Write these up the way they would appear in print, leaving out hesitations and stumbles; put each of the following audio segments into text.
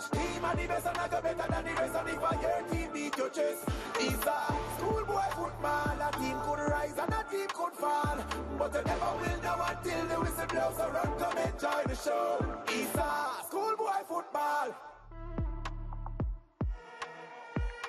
Which team are the best and I go better than the rest? And if your team beat your chest, ISSA, schoolboy football. A team could rise and a team could fall, but you never will know until the whistle blows. So run, come enjoy the show. ISSA, schoolboy football.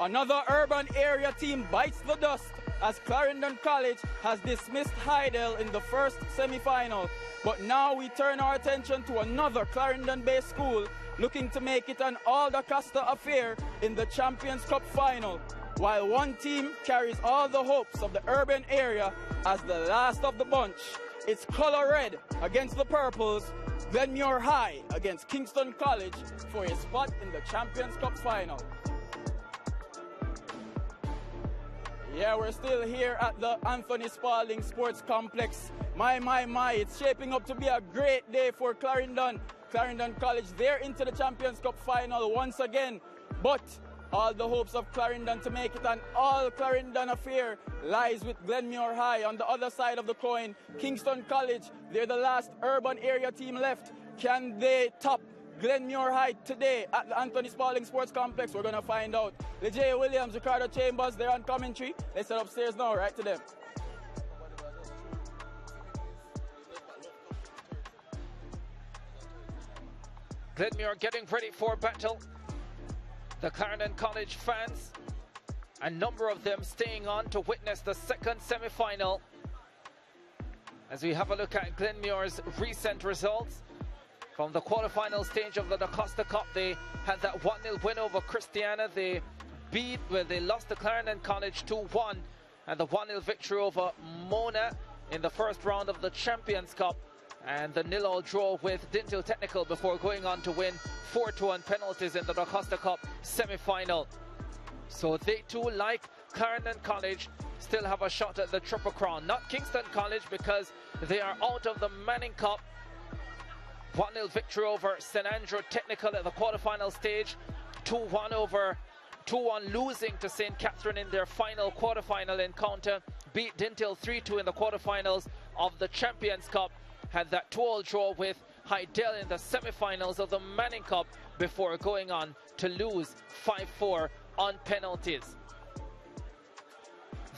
Another urban area team bites the dust as Clarendon College has dismissed Hydel in the first semi-final. But now we turn our attention to another Clarendon-based school looking to make it an all-the-Costa affair in the Champions Cup final, while one team carries all the hopes of the urban area as the last of the bunch. It's color red against the purples, Glenmuir High against Kingston College for a spot in the Champions Cup final. Yeah, we're still here at the Anthony Spalding Sports Complex. My, it's shaping up to be a great day for Clarendon. Clarendon College, they're into the Champions Cup final once again. But all the hopes of Clarendon to make it an all-Clarendon affair lies with Glenmuir High. On the other side of the coin, Kingston College, they're the last urban area team left. Can they top Glenmuir High today at the Anthony Spalding Sports Complex? We're going to find out. Leje Williams, Ricardo Chambers, they're on commentary. Let's head upstairs now, right to them. Glenmuir getting ready for battle. The Clarendon College fans, a number of them staying on to witness the second semi-final. As we have a look at Glenmuir's recent results from the quarterfinal stage of the DaCosta Cup, they had that 1-0 win over Christiana. They lost to Clarendon College 2-1, and the 1-0 victory over Mona in the first round of the Champions Cup, and the 0-0 draw with Dintil Technical before going on to win 4-2 on penalties in the DaCosta Cup semi-final. So they too, like Clarendon College, still have a shot at the Triple Crown. Not Kingston College, because they are out of the Manning Cup. 1-0 victory over St Andrew Technical at the quarterfinal stage. 2-1 losing to St Catherine in their final quarterfinal encounter. Beat Dintil 3-2 in the quarterfinals of the Champions Cup. Had that 2-2 draw with Hydel in the semi-finals of the Manning Cup before going on to lose 5-4 on penalties.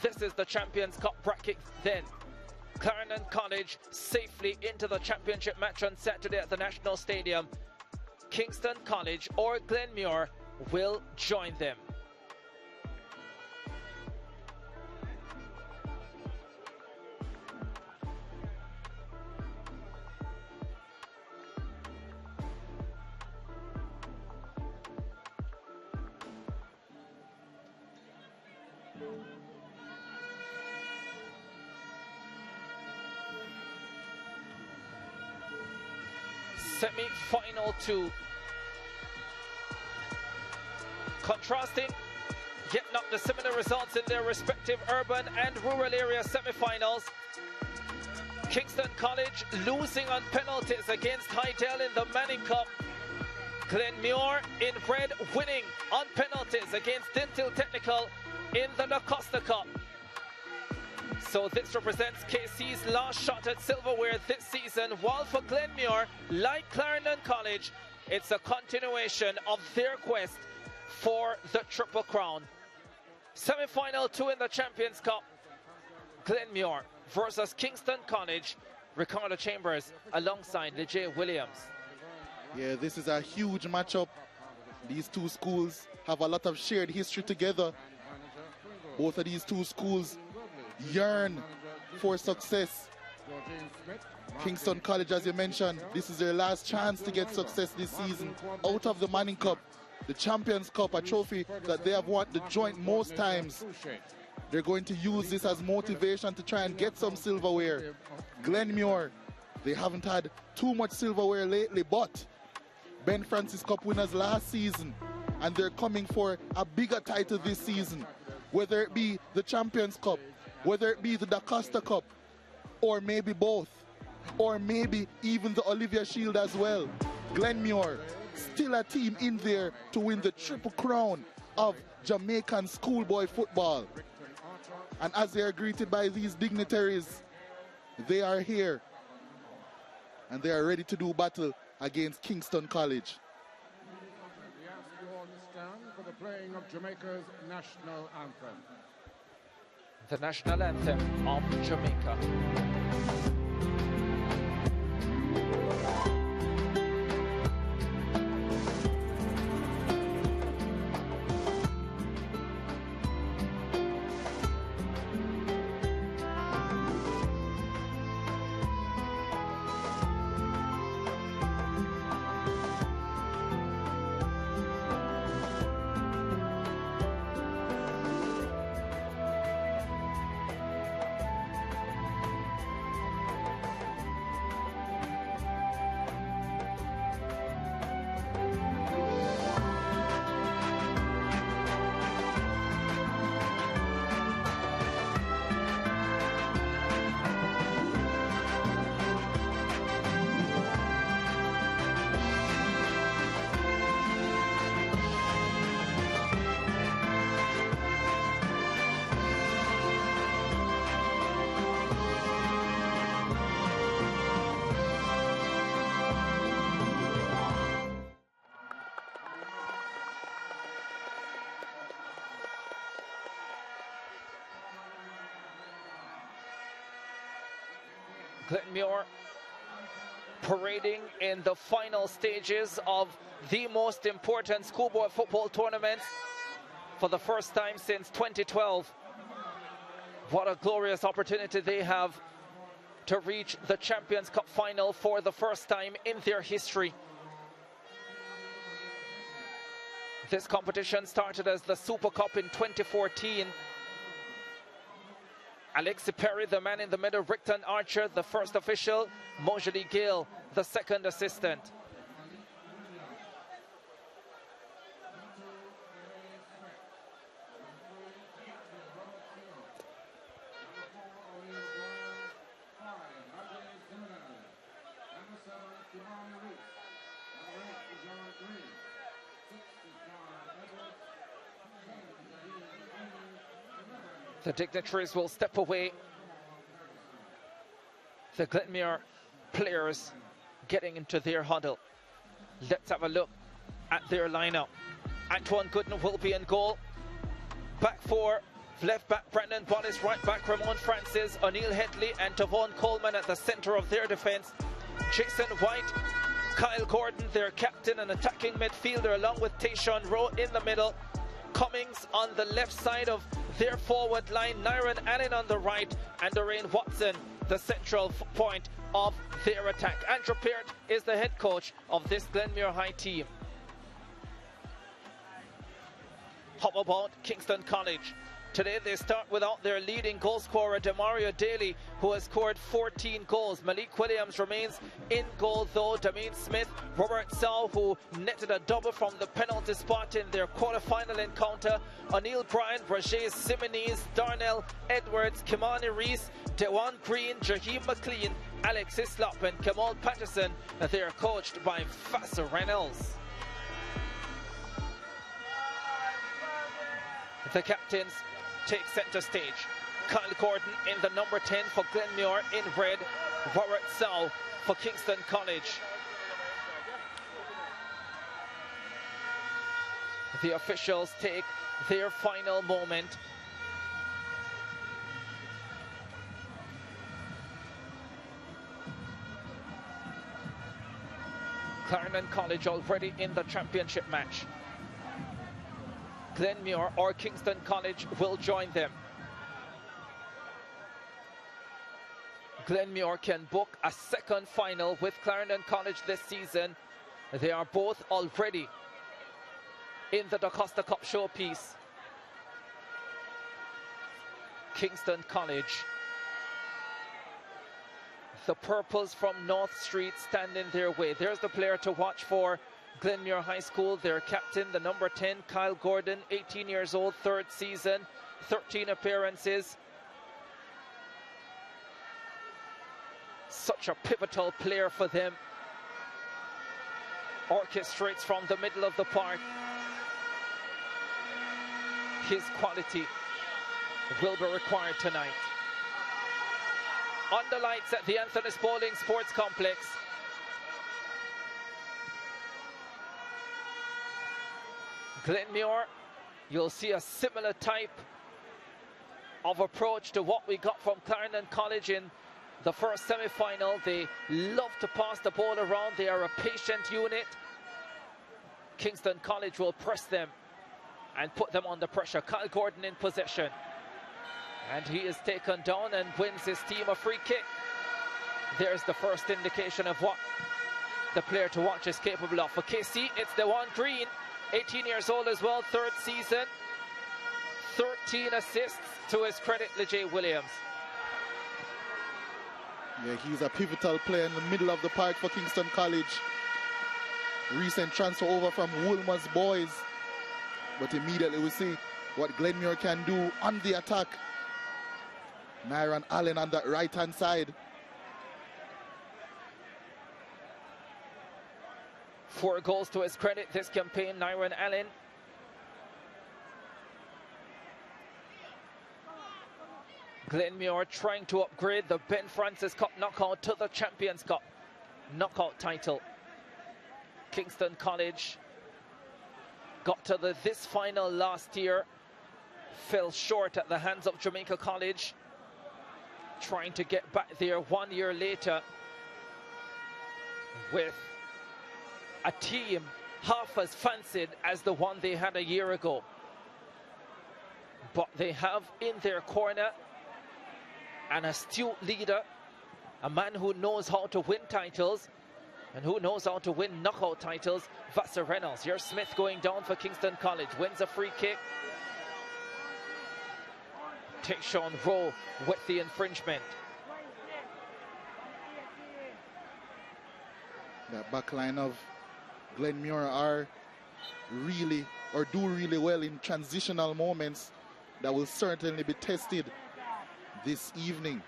This is the Champions Cup bracket then. Clarendon College safely into the championship match on Saturday at the National Stadium. Kingston College or Glenmuir will join them. Semi-final 2. Contrasting, yet not the similar results in their respective urban and rural area semi-finals. Kingston College losing on penalties against Hydel in the Manning Cup. Glenmuir in red winning on penalties against Dintil Technical in the DaCosta Cup. So this represents KC's last shot at silverware this season, while for Glenmuir, like Clarendon College, it's a continuation of their quest for the Triple Crown. Semi-final 2 in the Champions Cup, Glenmuir versus Kingston College. Ricardo Chambers alongside Leje Williams. Yeah, this is a huge matchup. These two schools have a lot of shared history together. Both of these two schools yearn for success. Kingston College, as you mentioned, this is their last chance to get success this season out of the Manning Cup, the Champions Cup, a trophy that they have won the joint most times. They're going to use this as motivation to try and get some silverware. Glenmuir, they haven't had too much silverware lately, but Ben Francis Cup winners last season, and they're coming for a bigger title this season, whether it be the Champions Cup, whether it be the DaCosta Cup, or maybe both, or maybe even the Olivia Shield as well. Glenmuir, still a team in there to win the Triple Crown of Jamaican schoolboy football. And as they are greeted by these dignitaries, they are here and they are ready to do battle against Kingston College. playing of Jamaica's national anthem. The national anthem of Jamaica. Glenmuir parading in the final stages of the most important schoolboy football tournament for the first time since 2012. What a glorious opportunity they have to reach the Champions Cup final for the first time in their history. This competition started as the Super Cup in 2014. Alexi Perry, the man in the middle, Rickton Archer, the first official, Mojali Gale, the second assistant. The dignitaries will step away. The Glenmuir players getting into their huddle. Let's have a look at their lineup. Antoine Gooden will be in goal. Back four, left back Brandon Bollis, right back Ramon Francis, O'Neill Headley and Tavon Coleman at the center of their defense. Jason White, Kyle Gordon, their captain and attacking midfielder, along with Tayshawn Rowe in the middle. Cummings on the left side of their forward line, Nyron Allen on the right, and Doreen Watson, the central point of their attack. Andrew Peart is the head coach of this Glenmuir High team. How about Kingston College? Today they start without their leading goal scorer, Demario Daly, who has scored 14 goals. Malik Williams remains in goal though. Damien Smith, Robert Sow, who netted a double from the penalty spot in their quarter-final encounter. O'Neill Bryan, Roger Simonese, Darnell Edwards, Kimani Reese, Dewan Green, Jaheim McLean, Alex Hislop and Kamal Patterson. They are coached by Vassar Reynolds. The captains take center stage. Kyle Gordon in the number 10 for Glenmuir in red. Robert Sow for Kingston College. The officials take their final moment. Clarendon College already in the championship match. Glenmuir or Kingston College will join them. Glenmuir can book a second final with Clarendon College this season. They are both already in the DaCosta Cup showpiece. Kingston College. The purples from North Street stand in their way. There's the player to watch for Glenmuir High School, their captain, the number 10, Kyle Gordon, 18 years old, third season, 13 appearances. Such a pivotal player for them. Orchestrates from the middle of the park. His quality will be required tonight. On the lights at the Anthony Spalding Sports Complex. Glenmuir you'll see a similar type of approach to what we got from Clarendon College in the first semi-final. They love to pass the ball around. They are a patient unit. Kingston College will press them and put them under pressure. Kyle Gordon in possession. And he is taken down and wins his team a free kick. There's the first indication of what the player to watch is capable of. For KC, it's Dewan Green, 18 years old as well, third season. 13 assists to his credit, Lejay Williams. Yeah, he's a pivotal player in the middle of the park for Kingston College. Recent transfer over from Woolmer's boys. But immediately we see what Glenmuir can do on the attack. Nyron Allen on that right-hand side. 4 goals to his credit this campaign, Nyron Allen. Glenmuir trying to upgrade the Ben Francis Cup knockout to the Champions Cup knockout title. Kingston College got to this final last year, fell short at the hands of Jamaica College, trying to get back there 1 year later with a team half as fancied as the one they had a year ago. But they have in their corner an astute leader, a man who knows how to win titles and who knows how to win knockout titles, Vassar Reynolds. Here's Smith going down for Kingston College, wins a free kick. Takes Sean Rowe with the infringement. That back line of Glenmuir are really, or do really well in transitional moments that will certainly be tested this evening.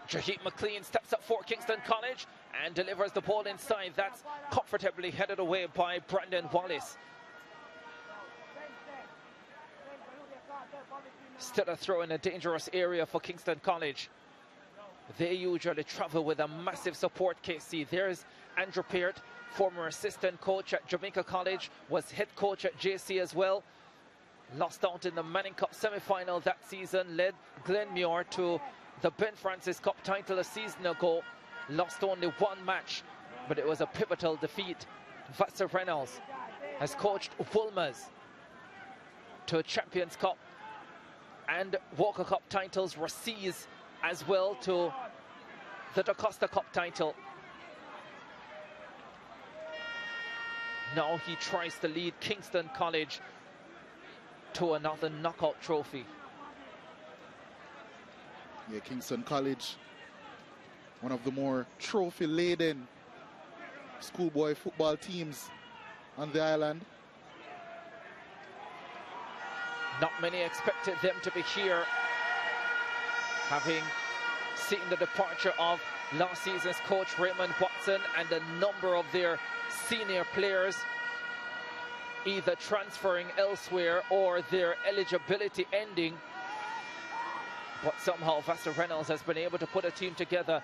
Jaheem McLean steps up for Kingston College and delivers the ball inside. That's comfortably headed away by Brandon Wallace. Still a throw in a dangerous area for Kingston College. They usually travel with a massive support, KC. There's Andrew Peart, former assistant coach at Jamaica College, was head coach at JC as well. Lost out in the Manning Cup semi-final that season, led Glenmuir to the Ben Francis Cup title a season ago. Lost only 1 match, but it was a pivotal defeat. Vassar Reynolds has coached Woolmer's to a Champions Cup and Walker Cup titles, Raciz as well to the DaCosta Cup title. Now he tries to lead Kingston College to another knockout trophy. Yeah, Kingston College, one of the more trophy-laden schoolboy football teams on the island. Not many expected them to be here, having seen the departure of last season's coach Raymond Watson and a number of their senior players either transferring elsewhere or their eligibility ending. But somehow Vassar Reynolds has been able to put a team together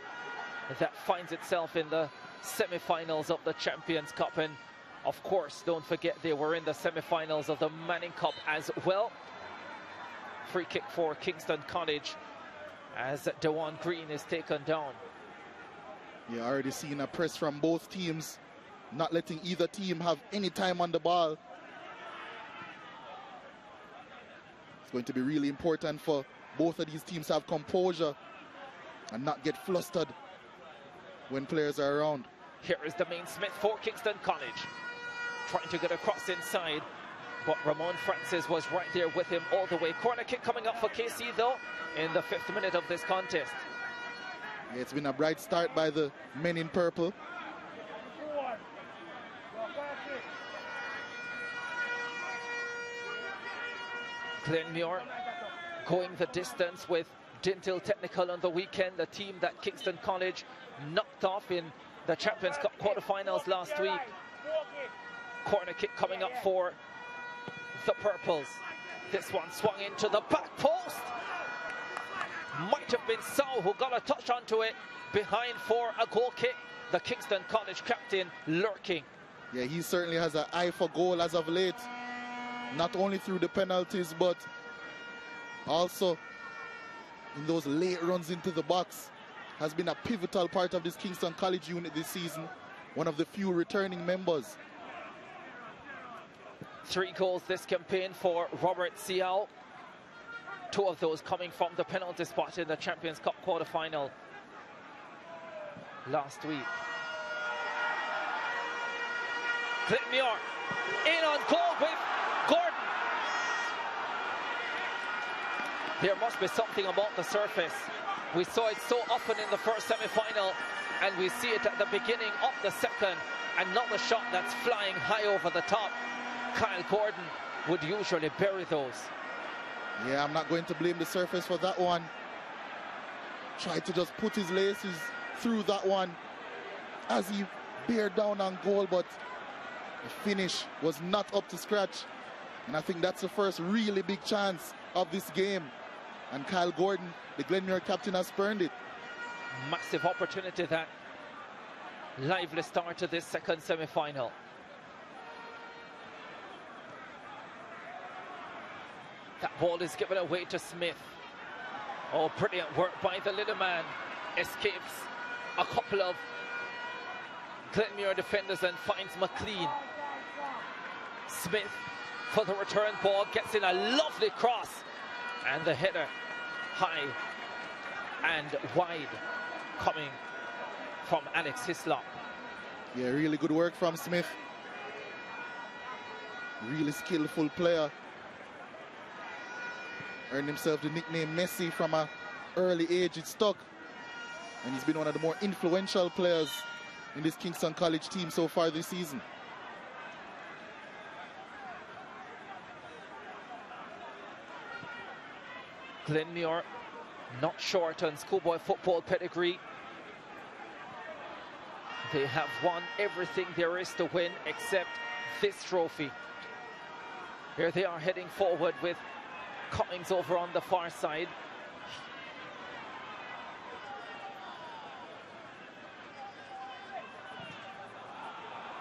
that finds itself in the semi-finals of the Champions Cup. And of course, don't forget they were in the semi-finals of the Manning Cup as well. Free kick for Kingston College as Dewan Green is taken down. Yeah, already seen a press from both teams, not letting either team have any time on the ball. It's going to be really important for both of these teams to have composure and not get flustered when players are around. Here is the main Smith for Kingston College, trying to get across inside, but Ramon Francis was right there with him all the way. Corner kick coming up for KC though in the 5th minute of this contest. Yeah, it's been a bright start by the men in purple. Glenmuir going the distance with Dintil Technical on the weekend, the team that Kingston College knocked off in the Champions Cup quarterfinals last week. Corner kick coming up for the Purples. This one swung into the back post. Might have been Sow who got a touch onto it. Behind for a goal kick. The Kingston College captain lurking. Yeah, he certainly has an eye for goal as of late. not only through the penalties, but also in those late runs into the box. Has been a pivotal part of this Kingston College unit this season. One of the few returning members. 3 goals this campaign for Robert Siao. 2 of those coming from the penalty spot in the Champions Cup quarter-final last week. Glenmuir in on goal with Gordon. There must be something about the surface. We saw it so often in the first semi-final, and we see it at the beginning of the second. Another shot that's flying high over the top. Kyle Gordon would usually bury those. Yeah, I'm not going to blame the surface for that one. Tried to just put his laces through that one as he bear down on goal, but the finish was not up to scratch. And I think that's the first really big chance of this game. And Kyle Gordon, the Glenmuir captain, has spurned it. Massive opportunity, that lively start to this second semi-final. That ball is given away to Smith. Oh, brilliant work by the little man. Escapes a couple of Glenmuir defenders and finds McLean. Smith for the return ball, gets in a lovely cross. And the header high and wide coming from Alex Hislop. Yeah, really good work from Smith. Really skillful player. Earned himself the nickname Messi from an early age. It stuck. And he's been one of the more influential players in this Kingston College team so far this season. Glenmuir not short on schoolboy football pedigree. They have won everything there is to win except this trophy. Here they are heading forward with Cummings over on the far side.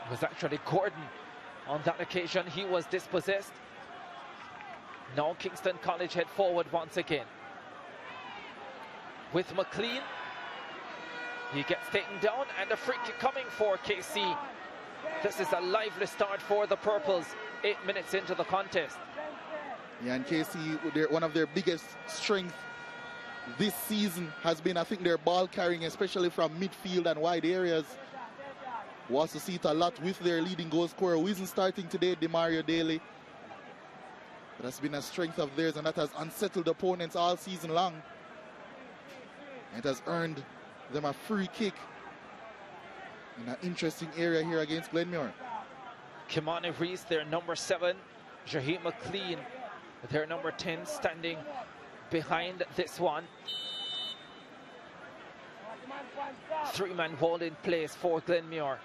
It was actually Gordon on that occasion. He was dispossessed. Now Kingston College head forward once again. With McLean. He gets taken down and a free kick coming for KC. This is a lively start for the Purples 8 minutes into the contest. Yeah, and KC, one of their biggest strengths this season has been, I think, their ball carrying, especially from midfield and wide areas. Was to see it a lot with their leading goal scorer, who isn't starting today, Demario Daly. But that's been a strength of theirs, and that has unsettled opponents all season long. It has earned them a free kick in an interesting area here against Glenmuir. Kimani Reese, their number 7. Jaheim McLean, their number 10, standing behind this one. 3-man wall in place for Glenmuir.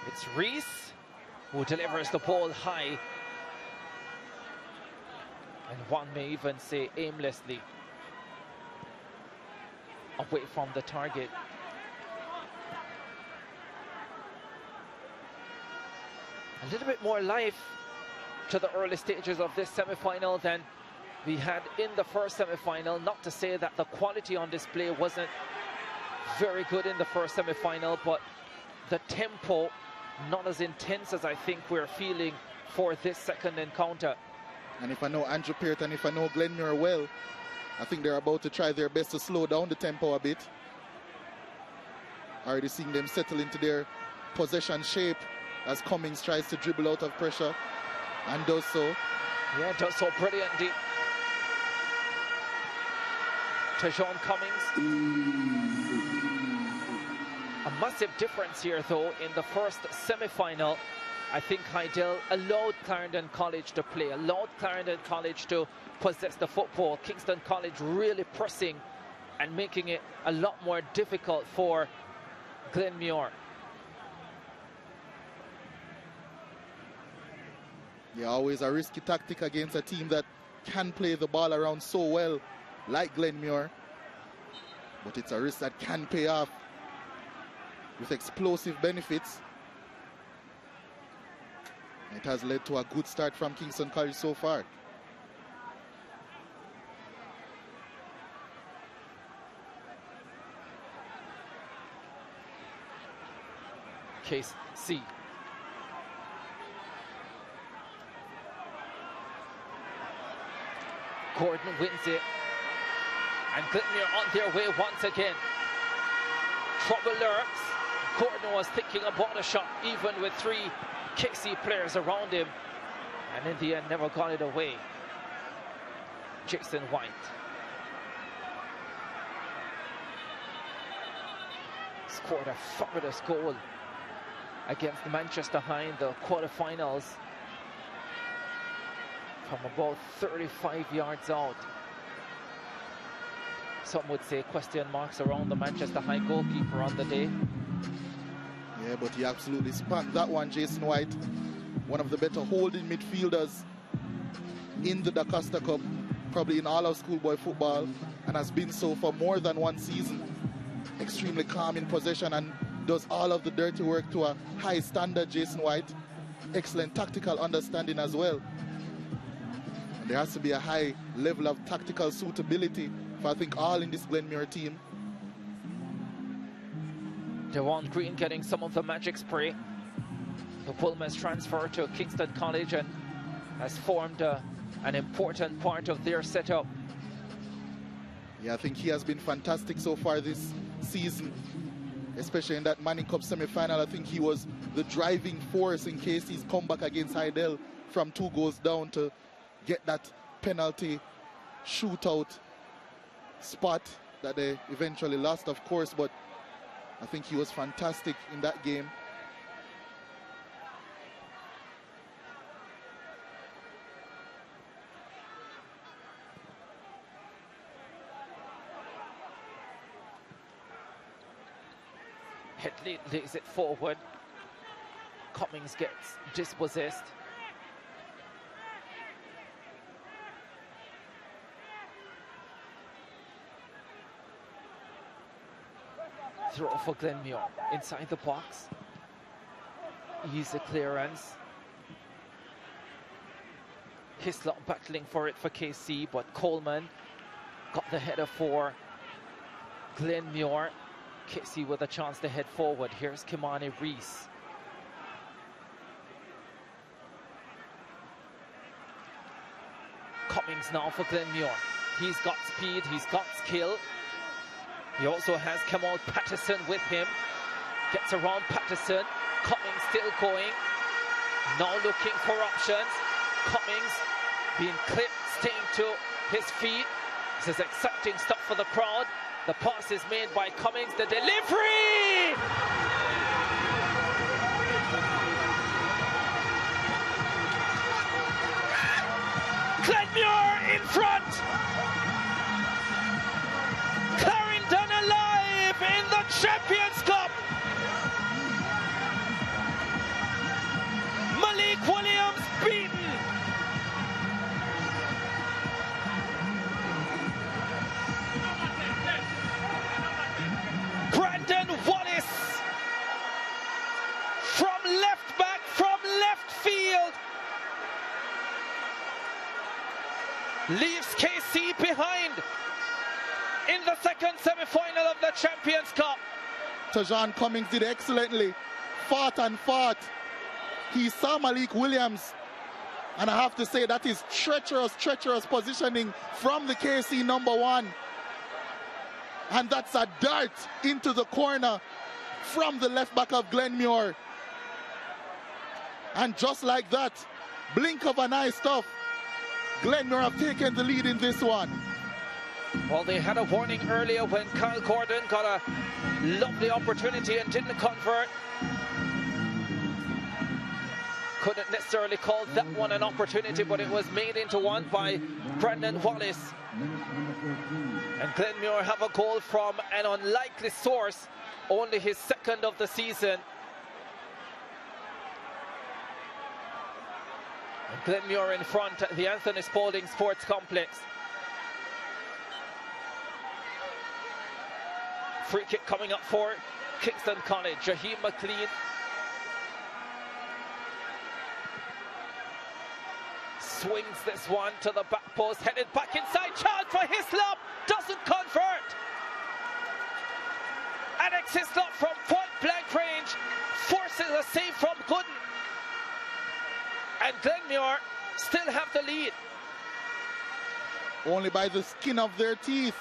It's Reese who delivers the ball high. And one may even say aimlessly away from the target. A little bit more life to the early stages of this semi-final than we had in the first semi-final. Not to say that the quality on display wasn't very good in the first semi-final, but the tempo not as intense as I think we're feeling for this second encounter. And if I know Andrew Peart and if I know Glenmuir well, I think they're about to try their best to slow down the tempo a bit. Already seeing them settle into their possession shape as Cummings tries to dribble out of pressure and does so. Yeah, does so brilliantly. Tejon Cummings. A massive difference here, though, in the first semi-final. I think Heidel allowed Clarendon College to play, allowed Clarendon College to possess the football. Kingston College really pressing and making it a lot more difficult for Glenmuir. Yeah, always a risky tactic against a team that can play the ball around so well, like Glenmuir. But it's a risk that can pay off. with explosive benefits. It has led to a good start from Kingston College so far. Case C. Gordon wins it. And Glenmuir on their way once again. Trouble lurks. Gordon was thinking about a shot, even with 3 KC players around him. And in the end, never got it away. Jason White. Scored a fabulous goal against Manchester High in the quarterfinals from about 35 yards out. Some would say question marks around the Manchester High goalkeeper on the day. Yeah, but he absolutely spanked that one, Jason White. One of the better holding midfielders in the Da Costa Cup, probably in all of schoolboy football, and has been so for more than one season. Extremely calm in possession and does all of the dirty work to a high standard, Jason White. Excellent tactical understanding as well. And there has to be a high level of tactical suitability for, I think, all in this Glenmuir team. Dewan Green getting some of the magic spray. The Pullman's transfer to Kingston College and has formed an important part of their setup. Yeah, I think he has been fantastic so far this season, especially in that Manning Cup semi-final. I think he was the driving force in KC's comeback against Heidel from 2 goals down to get that penalty shootout spot that they eventually lost, of course, but I think he was fantastic in that game. Headley lays it forward. Cummings gets dispossessed. Throw for Glenmuir inside the box. Easy clearance. Hislop battling for it for KC, but Coleman got the header for Glenmuir. KC with a chance to head forward. Here's Kimani Reese. Cummings now for Glenmuir. He's got speed, he's got skill. He also has Kamal Patterson with him. Gets around Patterson. Cummings still going. Now looking for options. Cummings being clipped, staying to his feet. This is exciting stuff for the crowd. The pass is made by Cummings. The delivery! Glenmuir in front! Clarendon alive in the Champions Cup! Malik Williams beaten! Brandon Wallace from left back, from left field, leaves KC behind in the second semi-final of the Champions Cup. Tajan Cummings did excellently, fought and fought. He saw Malik Williams, and I have to say that is treacherous positioning from the KC #1. And that's a dart into the corner from the left back of Glenmuir. And just like that, blink of an eye stuff, Glenmuir have taken the lead in this one. Well, they had a warning earlier when Kyle Gordon got a lovely opportunity and didn't convert. Couldn't necessarily call that one an opportunity, but it was made into one by Brandon Wallace. And Glenmuir have a goal from an unlikely source, only his second of the season. And Glenmuir in front at the Anthony Spaulding Sports Complex. Free kick coming up for Kingston College. Jaheim McLean swings this one to the back post, headed back inside, chance for Hislop, doesn't convert. Alex Hislop from point blank range forces a save from Gooden. And Glenmuir still have the lead. Only by the skin of their teeth.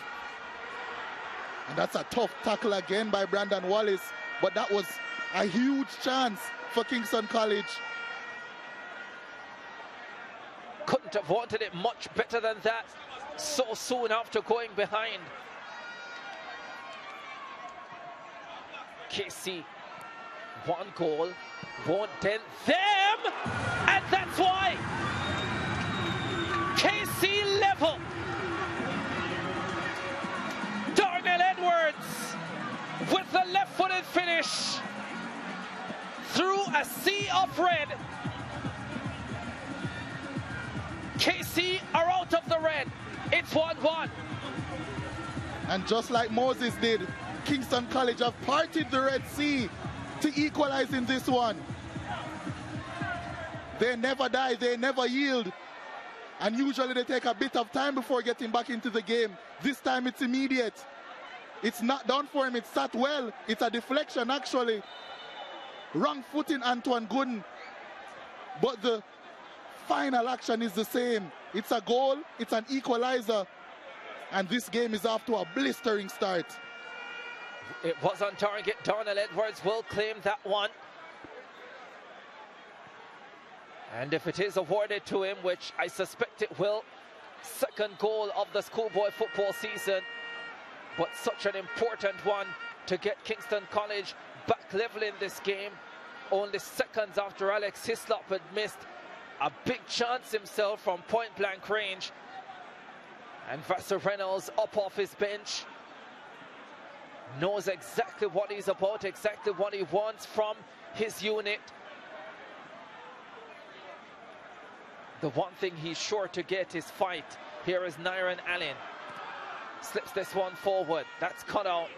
And that's a tough tackle again by Brandon Wallace. But that was a huge chance for Kingston College. Couldn't have wanted it much better than that so soon after going behind. KC, one goal, won't dent them, and that's why KC level. Darnell Edwards with the left-footed finish through a sea of red. KC are out of the red. It's 1-1. And just like Moses did, Kingston College have parted the Red Sea to equalize in this one. They never die, they never yield. And usually they take a bit of time before getting back into the game. This time it's immediate. It's not done for him, it's sat well. It's a deflection actually. Wrong foot in Antoine Gooden. But the final action is the same. It's a goal, it's an equalizer. And this game is off to a blistering start. It was on target. Darnell Edwards will claim that one. And if it is awarded to him, which I suspect it will, second goal of the Schoolboy football season. But such an important one to get Kingston College back level in this game. Only seconds after Alex Hislop had missed a big chance himself from point blank range. And Vassar Reynolds up off his bench. Knows exactly what he's about, exactly what he wants from his unit. The one thing he's sure to get is fight. Here is Nyron Allen. Slips this one forward. That's cut out.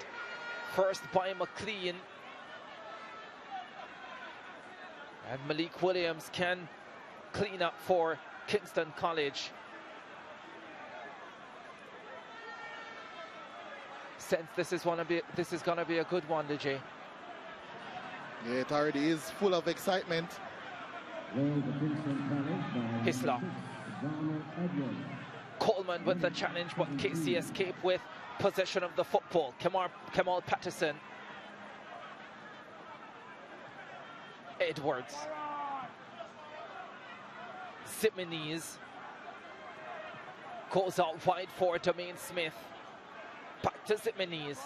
First by McLean. And Malik Williams can clean up for Kingston College. Sense this is gonna be a good one, DJ. Yeah, it already is full of excitement. Hislop. Coleman with the challenge, but KC escape with possession of the football. Kamal Patterson. Edwards. Zimenez goes out wide for Domain Smith. Back to Zimenez.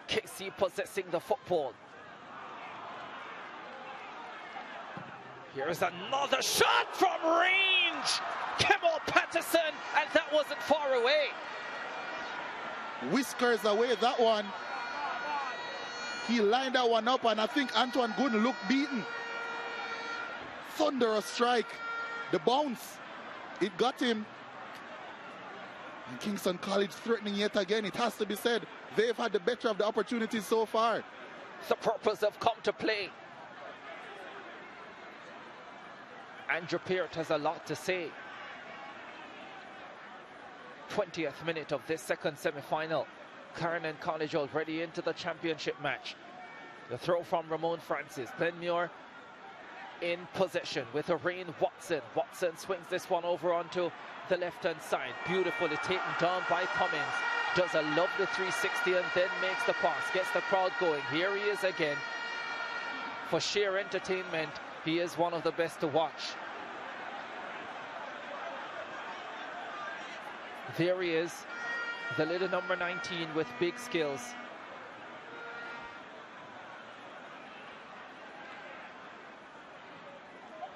KC possessing the football. Here's another shot from range. Kamal Patterson, and that wasn't far away. Whiskers away that one. He lined that one up, and I think Antoine Gooden looked beaten. Thunderous strike. The bounce, it got him. And Kingston College threatening yet again. It has to be said, they've had the better of the opportunities so far. The purpose have come to play. Andrew Peart has a lot to say. 20th minute of this second semi-final. Clarendon College already into the championship match. The throw from Ramon Francis. Glenmuir in possession with Rain Watson. Watson swings this one over onto the left-hand side. Beautifully taken down by Cummins. Does a lovely 360 and then makes the pass. Gets the crowd going. Here he is again. For sheer entertainment, he is one of the best to watch. There he is, the little number 19 with big skills.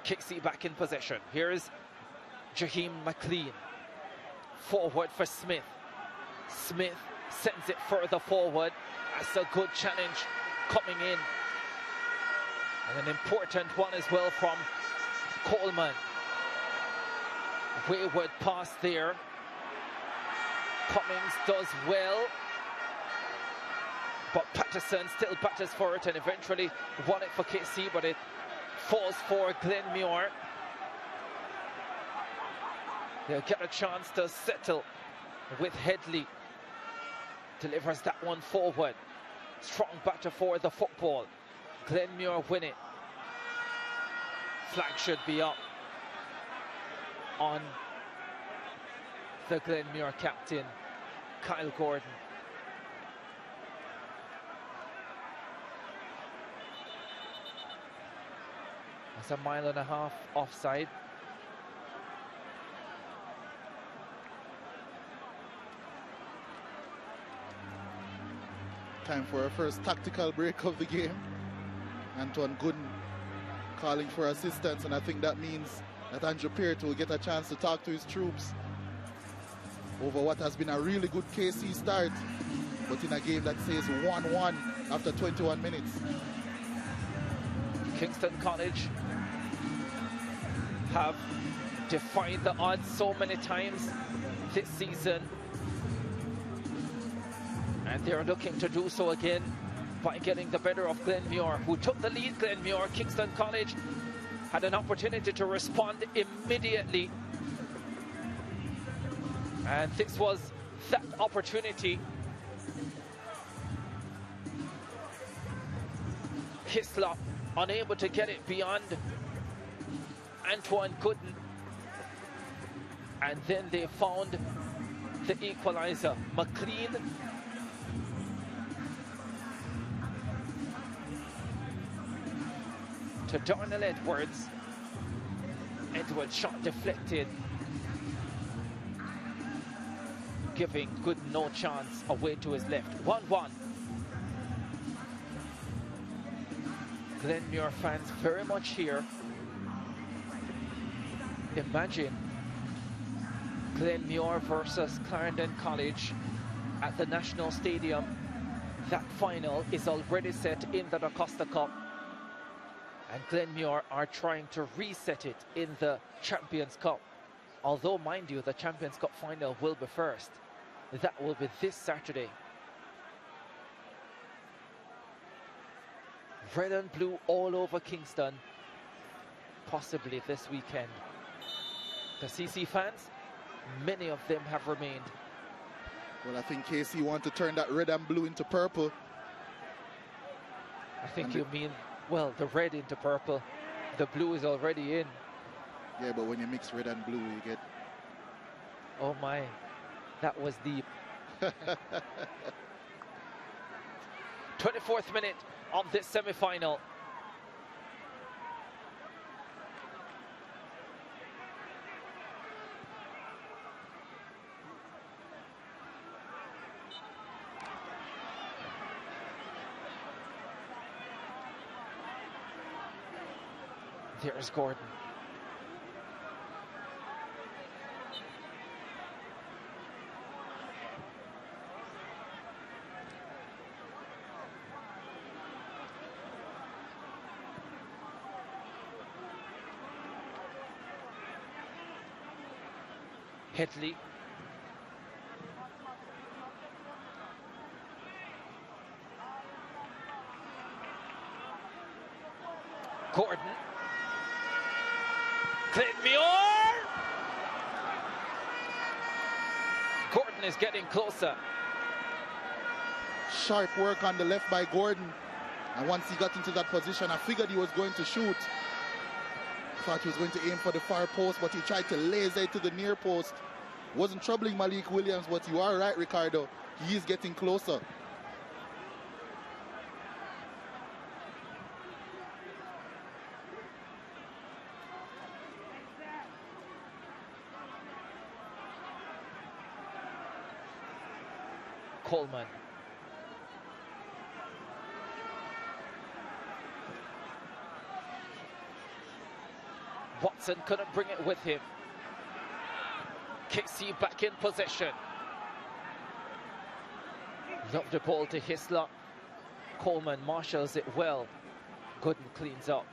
KC back in possession. Here's Jaheim McLean. Forward for Smith. Smith sends it further forward. That's a good challenge coming in. And an important one as well from Coleman. Wayward pass there. Cummings does well. But Patterson still batters for it and eventually won it for KC, but it falls for Glenmuir. They'll get a chance to settle with Headley. Delivers that one forward. Strong batter for the football. Glenmuir win it. Flag should be up on the Glenmuir captain, Kyle Gordon. It's a 1.5 miles offside. Time for our first tactical break of the game. Antoine Gooden calling for assistance, and I think that means that Andrew Peart will get a chance to talk to his troops over what has been a really good KC start, but in a game that says 1-1 after 21 minutes. Kingston College have defied the odds so many times this season, and they're looking to do so again by getting the better of Glenmuir, who took the lead. Glenmuir, Kingston College had an opportunity to respond immediately, and this was that opportunity. Hislop unable to get it beyond Antoine Gooden, and then they found the equalizer. McLean to Darnell Edwards. Edwards shot deflected, giving Gooden no chance, away to his left. 1-1. Glenmuir fans very much here. Imagine Glenmuir versus Clarendon College at the National Stadium. That final is already set in the Acosta Cup, and Glenmuir are trying to reset it in the Champions Cup. Although, mind you, the Champions Cup final will be first. That will be this Saturday. Red and blue all over Kingston, possibly this weekend. The CC fans, many of them have remained. Well, I think KC want to turn that red and blue into purple. I think you mean, well, the red into purple. The blue is already in. Yeah, but when you mix red and blue, you get... Oh my, that was deep. 24th minute of this semi-final. There's Gordon. Headley. Gordon. Glenmuir! Gordon is getting closer. Sharp work on the left by Gordon. And once he got into that position, I figured he was going to shoot. Thought he was going to aim for the far post, but he tried to laser it to the near post. Wasn't troubling Malik Williams, but you are right, Ricardo. He is getting closer. Coleman. Watson couldn't bring it with him. KC back in possession. Love the ball to Hislop. Coleman marshals it well. Gooden cleans up.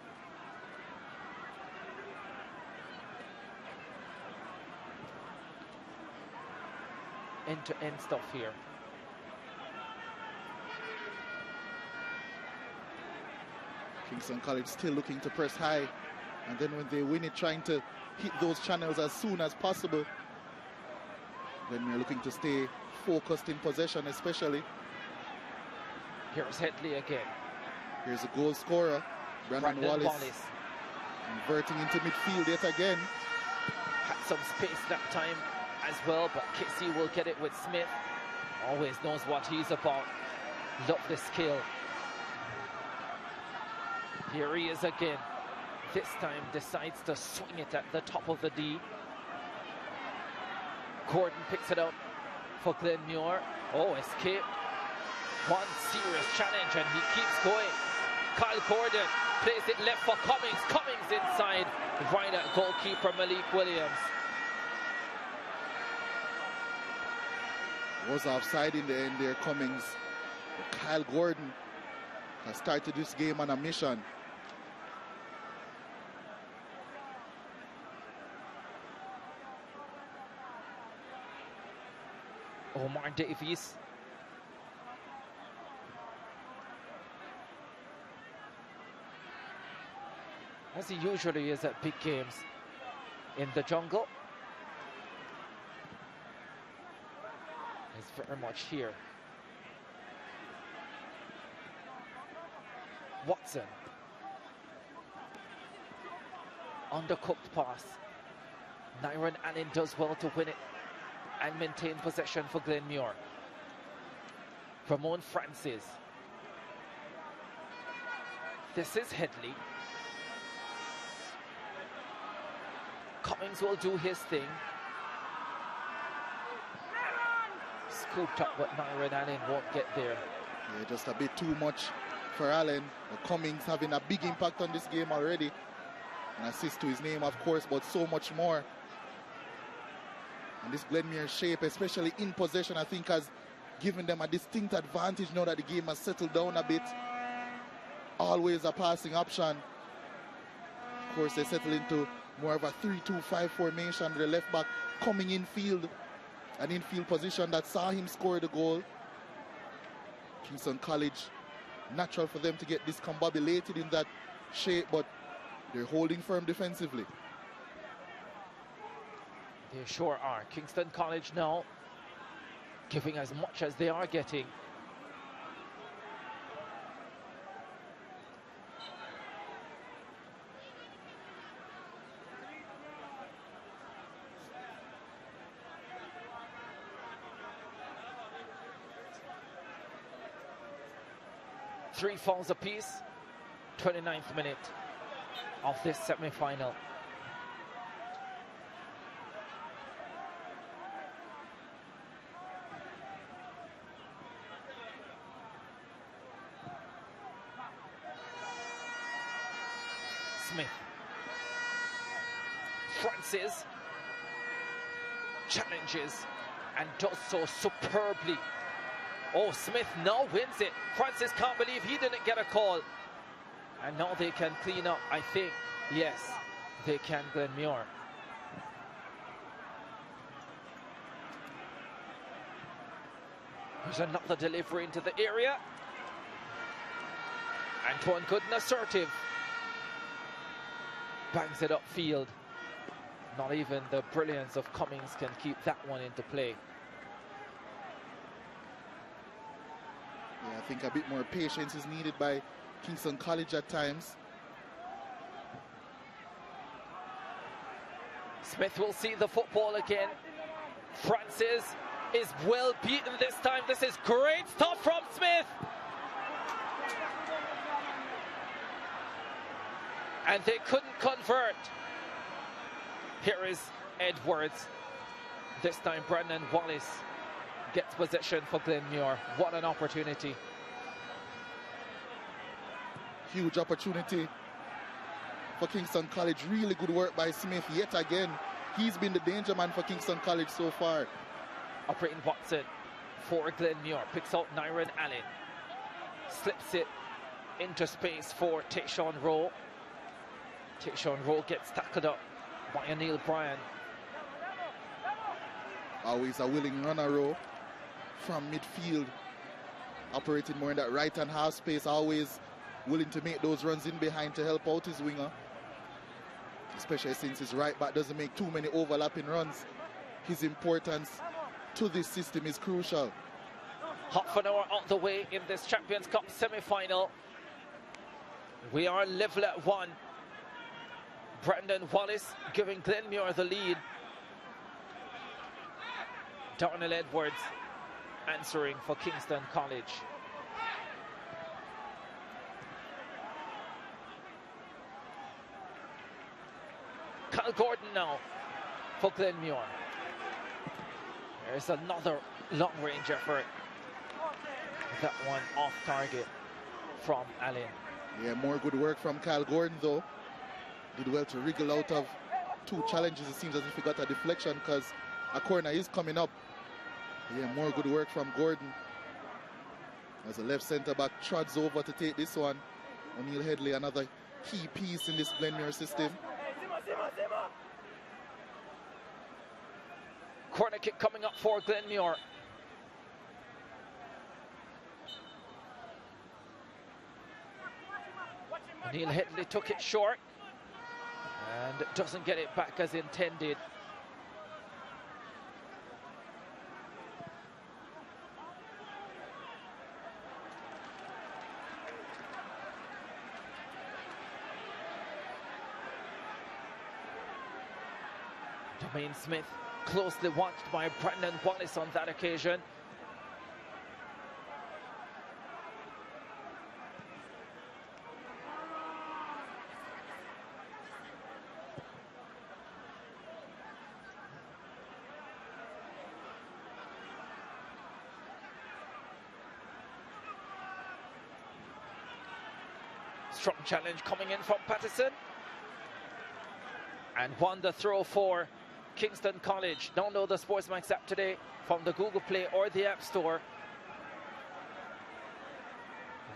End-to-end stuff here. Kingston College still looking to press high, and then when they win it, trying to hit those channels as soon as possible. Then we're looking to stay focused in possession, especially. Here's Headley again. Here's a goal scorer, Brandon Wallace. Inverting into midfield yet again. Had some space that time as well, but Casey will get it with Smith. Always knows what he's about. Love the skill. Here he is again. This time decides to swing it at the top of the D. Gordon picks it up for Glenmuir. Oh, escape. One serious challenge and he keeps going. Kyle Gordon plays it left for Cummings. Cummings inside. Right at goalkeeper Malik Williams. Was offside in the end there, Cummings. But Kyle Gordon has started this game on a mission. Omar Davies. As he usually is at big games in the jungle. He's very much here. Watson. Undercooked pass. Nyron Allen does well to win it and maintain possession for Glenmuir. Ramon Francis. This is Headley. Cummings will do his thing. Scooped up, but Nyron Allen won't get there. Yeah, just a bit too much for Allen. But Cummings having a big impact on this game already. An assist to his name, of course, but so much more. And this Glenmuir shape, especially in possession, I think has given them a distinct advantage now that the game has settled down a bit. Always a passing option. Of course, they settle into more of a 3-2-5 formation with the left back coming in field. An infield position that saw him score the goal. Kingston College, natural for them to get discombobulated in that shape, but they're holding firm defensively. They sure are. Kingston College now giving as much as they are getting. Three falls apiece. 29th minute of this semi-final. Smith. Francis challenges and does so superbly. Oh, Smith now wins it. Francis can't believe he didn't get a call. And now they can clean up, I think. Yes, they can, Glenmuir. There's another delivery into the area. Antoine good and assertive. Bangs it upfield. Not even the brilliance of Cummings can keep that one into play. Yeah, I think a bit more patience is needed by Kingston College at times. Smith will see the football again. Francis is well beaten this time. This is great stuff from Smith. And they couldn't convert. Here is Edwards. This time Brandon Wallace gets possession for Glenmuir. What an opportunity. Huge opportunity for Kingston College. Really good work by Smith yet again. He's been the danger man for Kingston College so far. Operating Watson for Glenmuir. Picks out Nyron Allen. Slips it into space for Tayshawn Rowe. Tayshawn Rowe gets tackled up by Anil Bryan. Always a willing runner, Rowe, from midfield. Operating more in that right-hand half space. Always willing to make those runs in behind to help out his winger. Especially since his right back doesn't make too many overlapping runs. His importance to this system is crucial. Half an hour out the way in this Champions Cup semi-final. We are level at 1. Brandon Wallace giving Glenmuir the lead. Darnell Edwards answering for Kingston College. Kyle Gordon now for Glenmuir. There's another long-range effort. That one off target from Allen. Yeah, more good work from Kyle Gordon though. Did well to wriggle out of 2 challenges. It seems as if he got a deflection because a corner is coming up. Yeah, more good work from Gordon. As the left centre back trods over to take this one. O'Neill Headley, another key piece in this Glenmuir system. Corner kick coming up for Glenmuir. O'Neill Headley took it short and doesn't get it back as intended. Jermaine Smith closely watched by Brandon Wallace on that occasion. Strong challenge coming in from Patterson. And won the throw for Kingston College. Download the SportsMax app today from the Google Play or the App Store.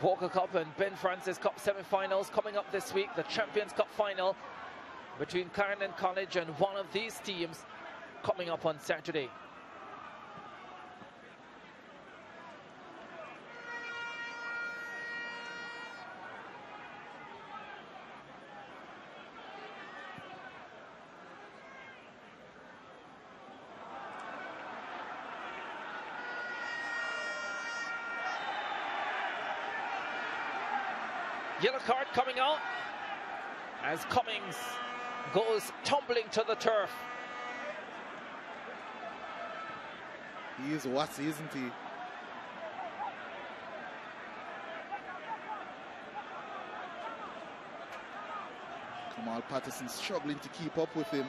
Walker Cup and Ben Francis Cup semi-finals coming up this week. The Champions Cup final between Clarendon College and one of these teams coming up on Saturday. Yellow card coming out as Cummings goes tumbling to the turf. He is Watsy, isn't he? Kamal Patterson struggling to keep up with him.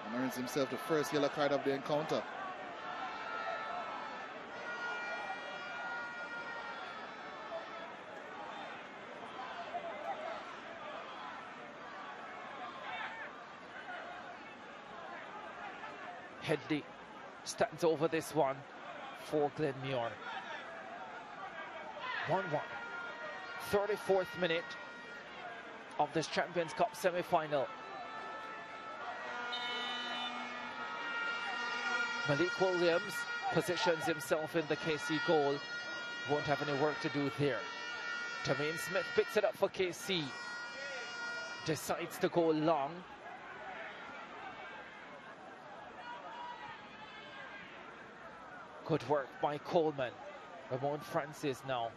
And earns himself the first yellow card of the encounter. Headley stands over this one for Glenmuir. 1-1. 34th minute of this Champions Cup semi-final. Malik Williams positions himself in the KC goal. Won't have any work to do there. Jermaine Smith picks it up for KC. Decides to go long. Good work by Coleman. Ramon Francis now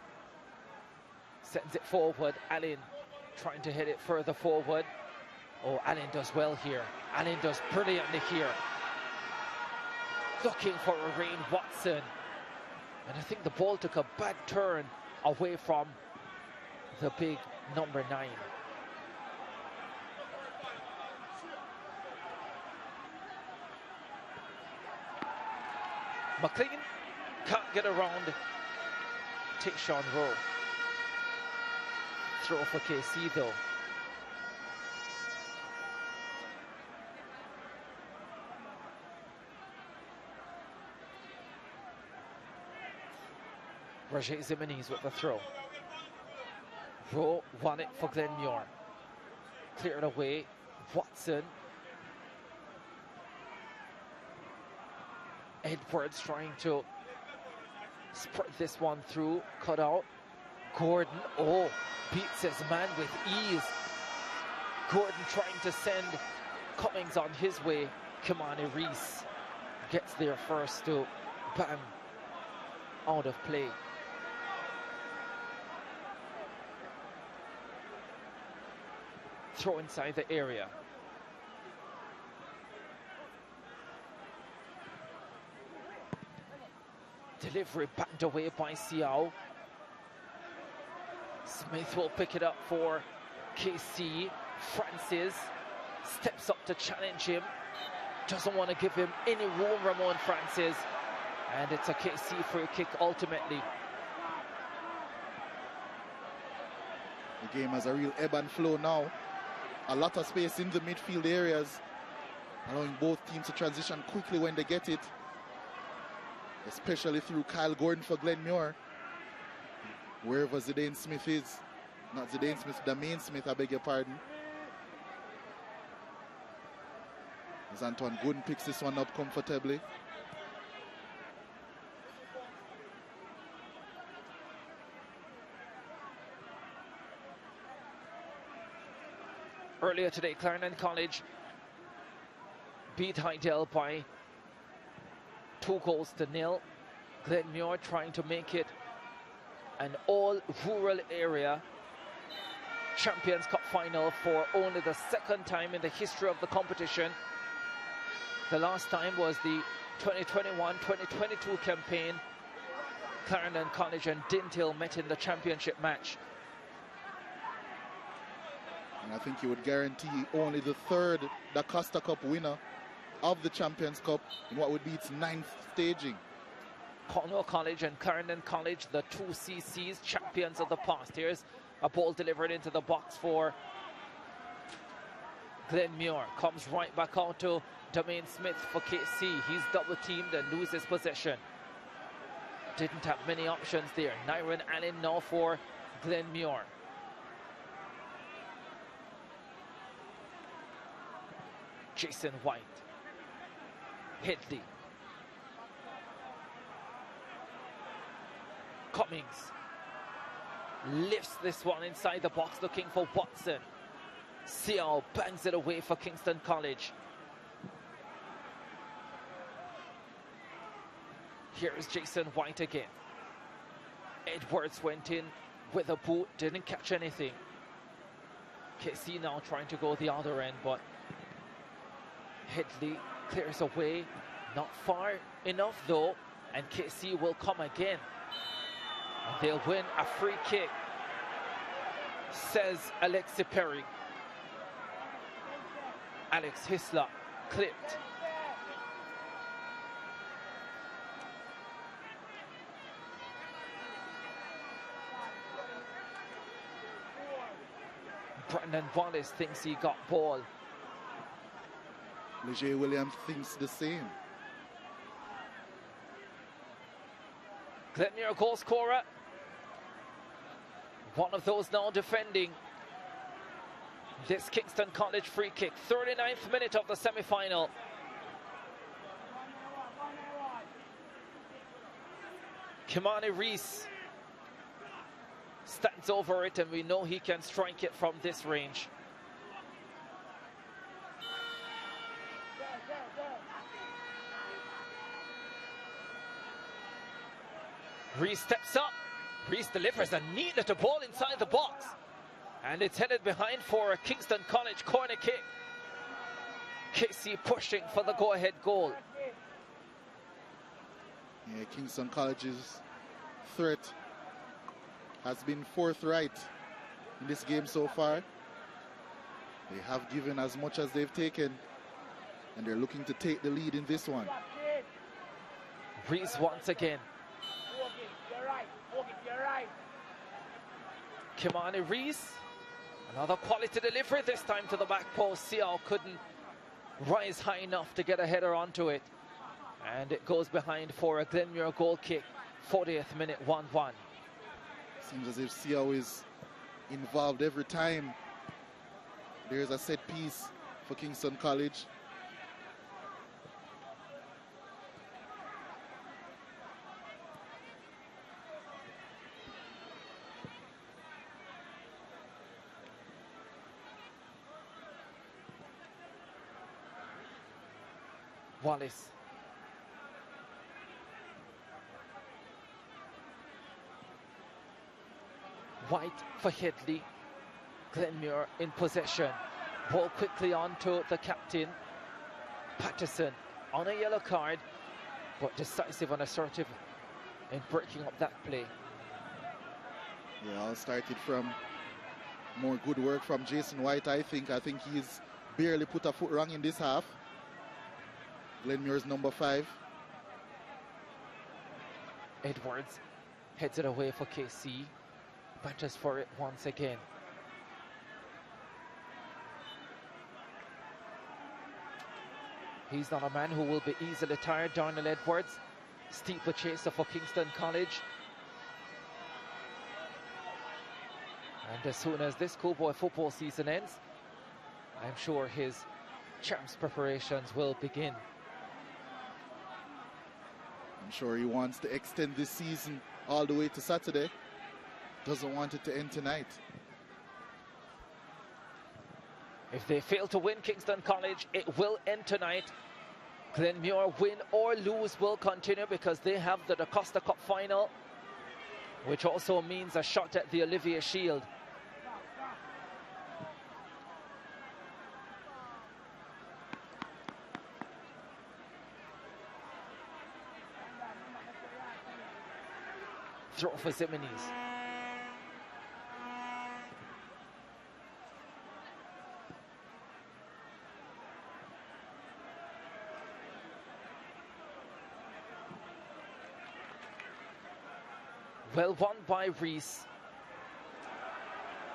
sends it forward. Allen trying to hit it further forward. Oh, Allen does well here. Allen does brilliantly here. Looking for a Rain Watson. And I think the ball took a bad turn away from the big number 9. McLean can't get around Tayshawn Rowe. Throw for KC though. Roger Zimenez with the throw. Rowe won it for Glenmuir. Cleared away. Watson. Edwards trying to spread this one through, cut out. Gordon, beats his man with ease. Gordon trying to send Cummings on his way. Kimani Reese gets there first to bang, out of play. Throw inside the area. Delivery backed away by Xiao. Smith will pick it up for KC. Francis steps up to challenge him. Doesn't want to give him any room, Ramon Francis. And it's a KC free kick ultimately. The game has a real ebb and flow now. A lot of space in the midfield areas, allowing both teams to transition quickly when they get it. Especially through Kyle Gordon for Glenmuir. Wherever Zidane Smith is. Not Zidane Smith, Damain Smith, I beg your pardon. As Antoine Gooden picks this one up comfortably. Earlier today, Clarendon College beat Hydel by 2-0. Glenmuir trying to make it an all-rural area Champions Cup final for only the second time in the history of the competition. The last time was the 2021-2022 campaign. Clarendon College and Dinthill met in the championship match. And I think you would guarantee only the third Da Costa Cup winner of the Champions Cup in what would be its 9th staging. Cornwall College and Clarendon College, the two CCs, champions of the past. Here's a ball delivered into the box for Glenmuir. Comes right back out to Damain Smith for KC. He's double teamed and loses possession. Didn't have many options there. Nyron Allen now for Glenmuir. Jason White. Headley. Cummings lifts this one inside the box, looking for Watson. Xiao bangs it away for Kingston College. Here's Jason White again. Edwards went in with a boot, didn't catch anything. KC now trying to go the other end, but Headley clears away. Not far enough though, and KC will come again. And they'll win a free kick, says Alexi Perry. Alex Hisler clipped. Brandon Wallace thinks he got ball. Leger Williams thinks the same. Glenmuir goal scorer. One of those now defending this Kingston College free kick. 39th minute of the semi-final. Kimani Reese stands over it, and we know he can strike it from this range. Reese steps up. Reese delivers a neat little ball inside the box. And it's headed behind for a Kingston College corner kick. KC pushing for the go-ahead goal. Yeah, Kingston College's threat has been forthright in this game so far. They have given as much as they've taken, and they're looking to take the lead in this one. Reese once again. Kimani Reese, another quality delivery, this time to the back post. Xiao couldn't rise high enough to get a header onto it. And it goes behind for a Glenmuir goal kick. 40th minute, 1-1. Seems as if Xiao is involved every time there's a set piece for Kingston College. Wallace. White for Headley. Glenmuir in possession. Ball quickly on to the captain. Patterson on a yellow card, but decisive and assertive in breaking up that play. Yeah, all started from more good work from Jason White, I think. I think he's barely put a foot wrong in this half. Glenmuir's number 5. Edwards heads it away for KC. Batters for it once again. He's not a man who will be easily tired. Darnell Edwards, steeplechaser for Kingston College. And as soon as this Schoolboy football season ends, I'm sure his champs preparations will begin. I'm sure he wants to extend this season all the way to Saturday. Doesn't want it to end tonight. If they fail to win Kingston College, it will end tonight. Glenmuir, win or lose, will continue because they have the DaCosta Cup final, which also means a shot at the Olivier Shield. Throw for Ziminis. Well won by Reese.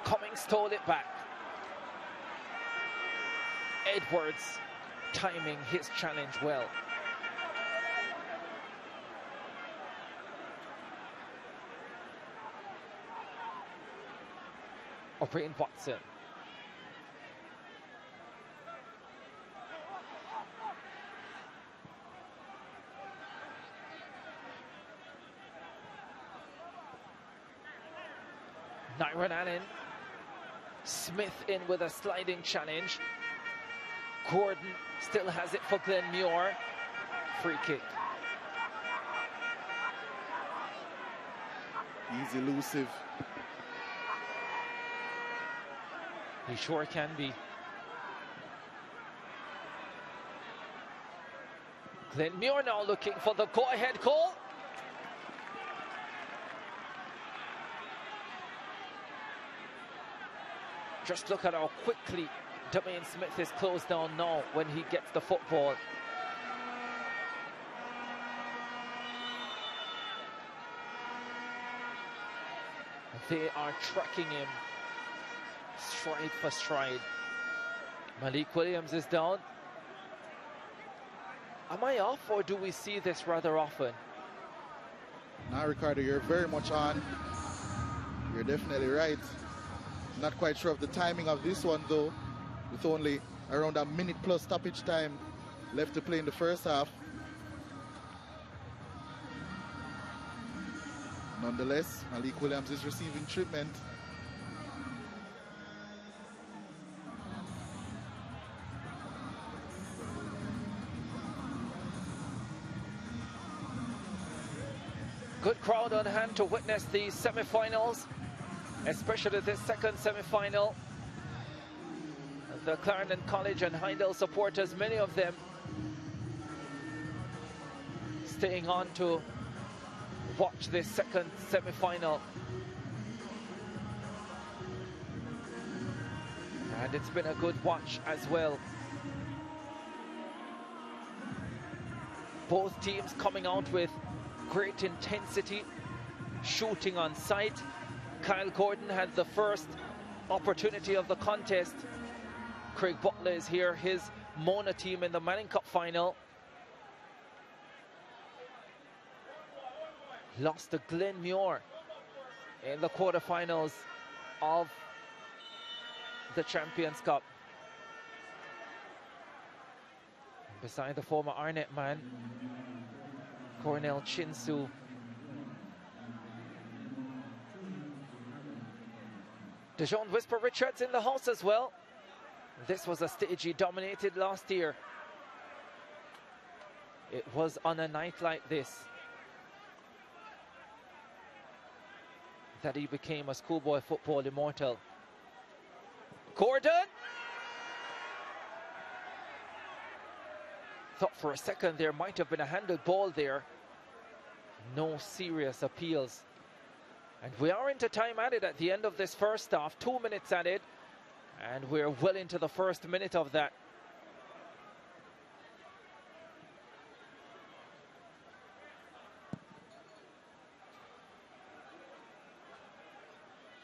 Cummings stole it back. Edwards timing his challenge well. O'Brien Watson. Nyron Allen. Smith in with a sliding challenge. Gordon still has it for Glenmuir. Free kick. He's elusive. He sure can be. Glenmuir now looking for the go-ahead call. Just look at how quickly Damian Smith is closed down now when he gets the football. They are tracking him stride for stride. Malik Williams is down. Am I off, or do we see this rather often? Now, Ricardo, you're very much on. You're definitely right. Not quite sure of the timing of this one, though, with only around a minute plus stoppage time left to play in the first half. Nonetheless, Malik Williams is receiving treatment. Good crowd on hand to witness the semi-finals, especially this second semi-final. The Clarendon College and Heindel supporters, many of them staying on to watch this second semi-final. And it's been a good watch as well. Both teams coming out with great intensity, shooting on sight. Kyle Gordon had the first opportunity of the contest. Craig Butler is here, his Mona team in the Manning Cup final. Lost to Glenmuir in the quarterfinals of the Champions Cup. Beside the former Arnett man, Cornell Chinsu. DeJohn Whisper Richards in the house as well. This was a stage he dominated last year. It was on a night like this that he became a schoolboy football immortal. Gordon! Thought for a second there might have been a handled ball there. No serious appeals. And we are into time added at the end of this first half. 2 minutes added. And we're well into the first minute of that.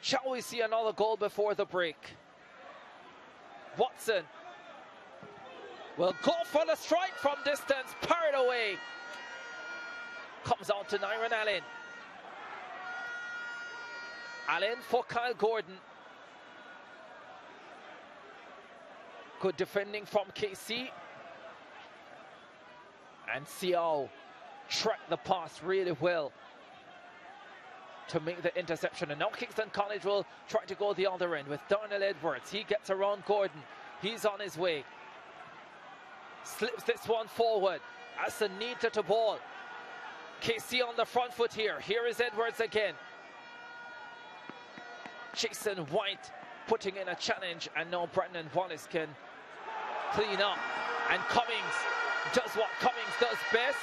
Shall we see another goal before the break? Watson will go for the strike from distance, parried away. Comes out to Nyron Allen. Allen for Kyle Gordon. Good defending from KC. And Xiao tracked the pass really well to make the interception. And now Kingston College will try to go the other end with Darnell Edwards. He gets around Gordon. He's on his way. Slips this one forward. As a neater to ball. KC on the front foot here. Here is Edwards again. Jason White putting in a challenge, and now Brandon Wallace can clean up. And Cummings does what Cummings does best.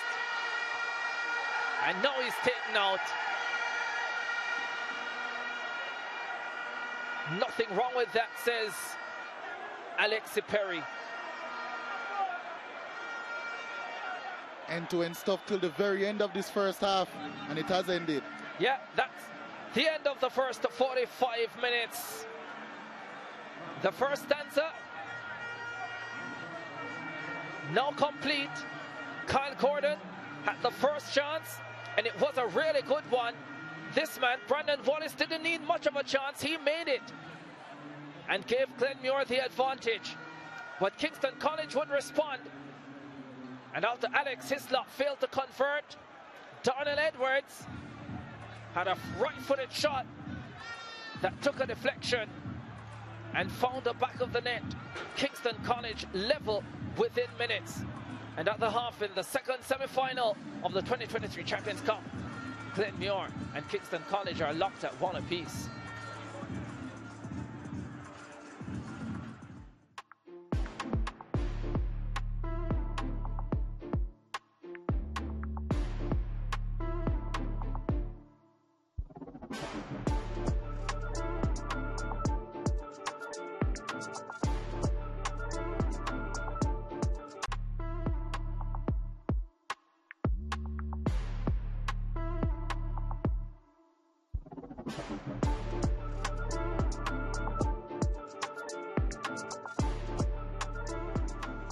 And now he's taken out. Nothing wrong with that, says Alexi Perry. End-to-end stuff till the very end of this first half, and it has ended. Yeah, that's the end of the first 45 minutes. The first stanza now complete. Kyle Gordon had the first chance, and it was a really good one. This man, Brandon Wallace, didn't need much of a chance. He made it and gave Glenmuir the advantage. But Kingston College would respond. And after Alex Hislop failed to convert, Darnell Edwards had a right-footed shot that took a deflection and found the back of the net. Kingston College level within minutes. And at the half, in the second semi-final of the 2023 Champions Cup, Glenmuir and Kingston College are locked at 1 apiece.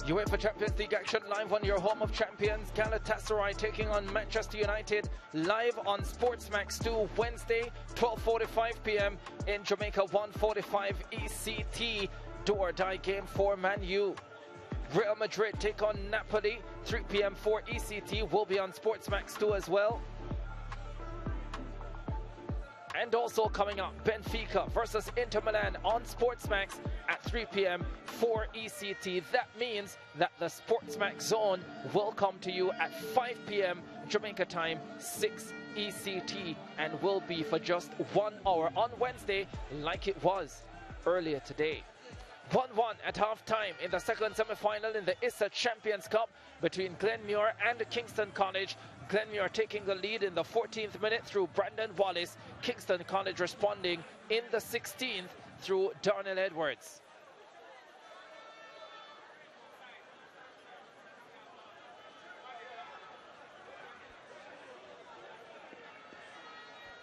UEFA Champions League action live on your home of champions. Galatasaray taking on Manchester United live on SportsMax 2 Wednesday 12:45 p.m. in Jamaica, 1:45 ECT. Do or die game for Man U. Real Madrid take on Napoli 3 p.m. for ECT. Will be on SportsMax 2 as well. And also coming up, Benfica versus Inter Milan on SportsMax at 3 p.m. for ECT. That means that the SportsMax zone will come to you at 5 p.m. Jamaica time, 6 ECT, and will be for just 1 hour on Wednesday like it was earlier today. 1-1 at half-time in the second semi-final in the ISSA Champions Cup between Glenmuir and Kingston College. Glenmuir taking the lead in the 14th minute through Brandon Wallace. Kingston College responding in the 16th through Darnell Edwards.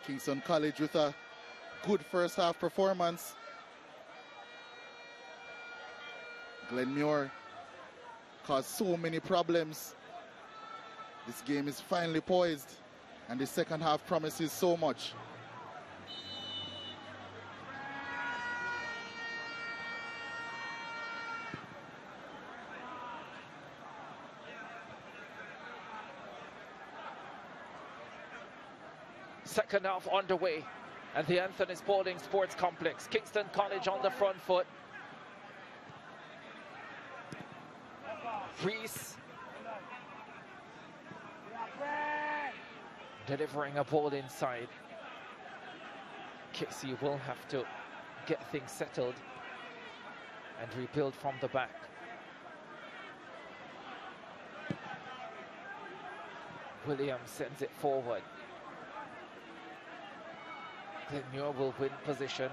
Kingston College with a good first half performance. Glenmuir caused so many problems. This game is finally poised, and the second half promises so much. Second half underway at the Anthony Spalding Sports Complex. Kingston College on the front foot. Reese delivering a ball inside. Casey will have to get things settled and rebuild from the back. Williams sends it forward. Glenmuir will win possession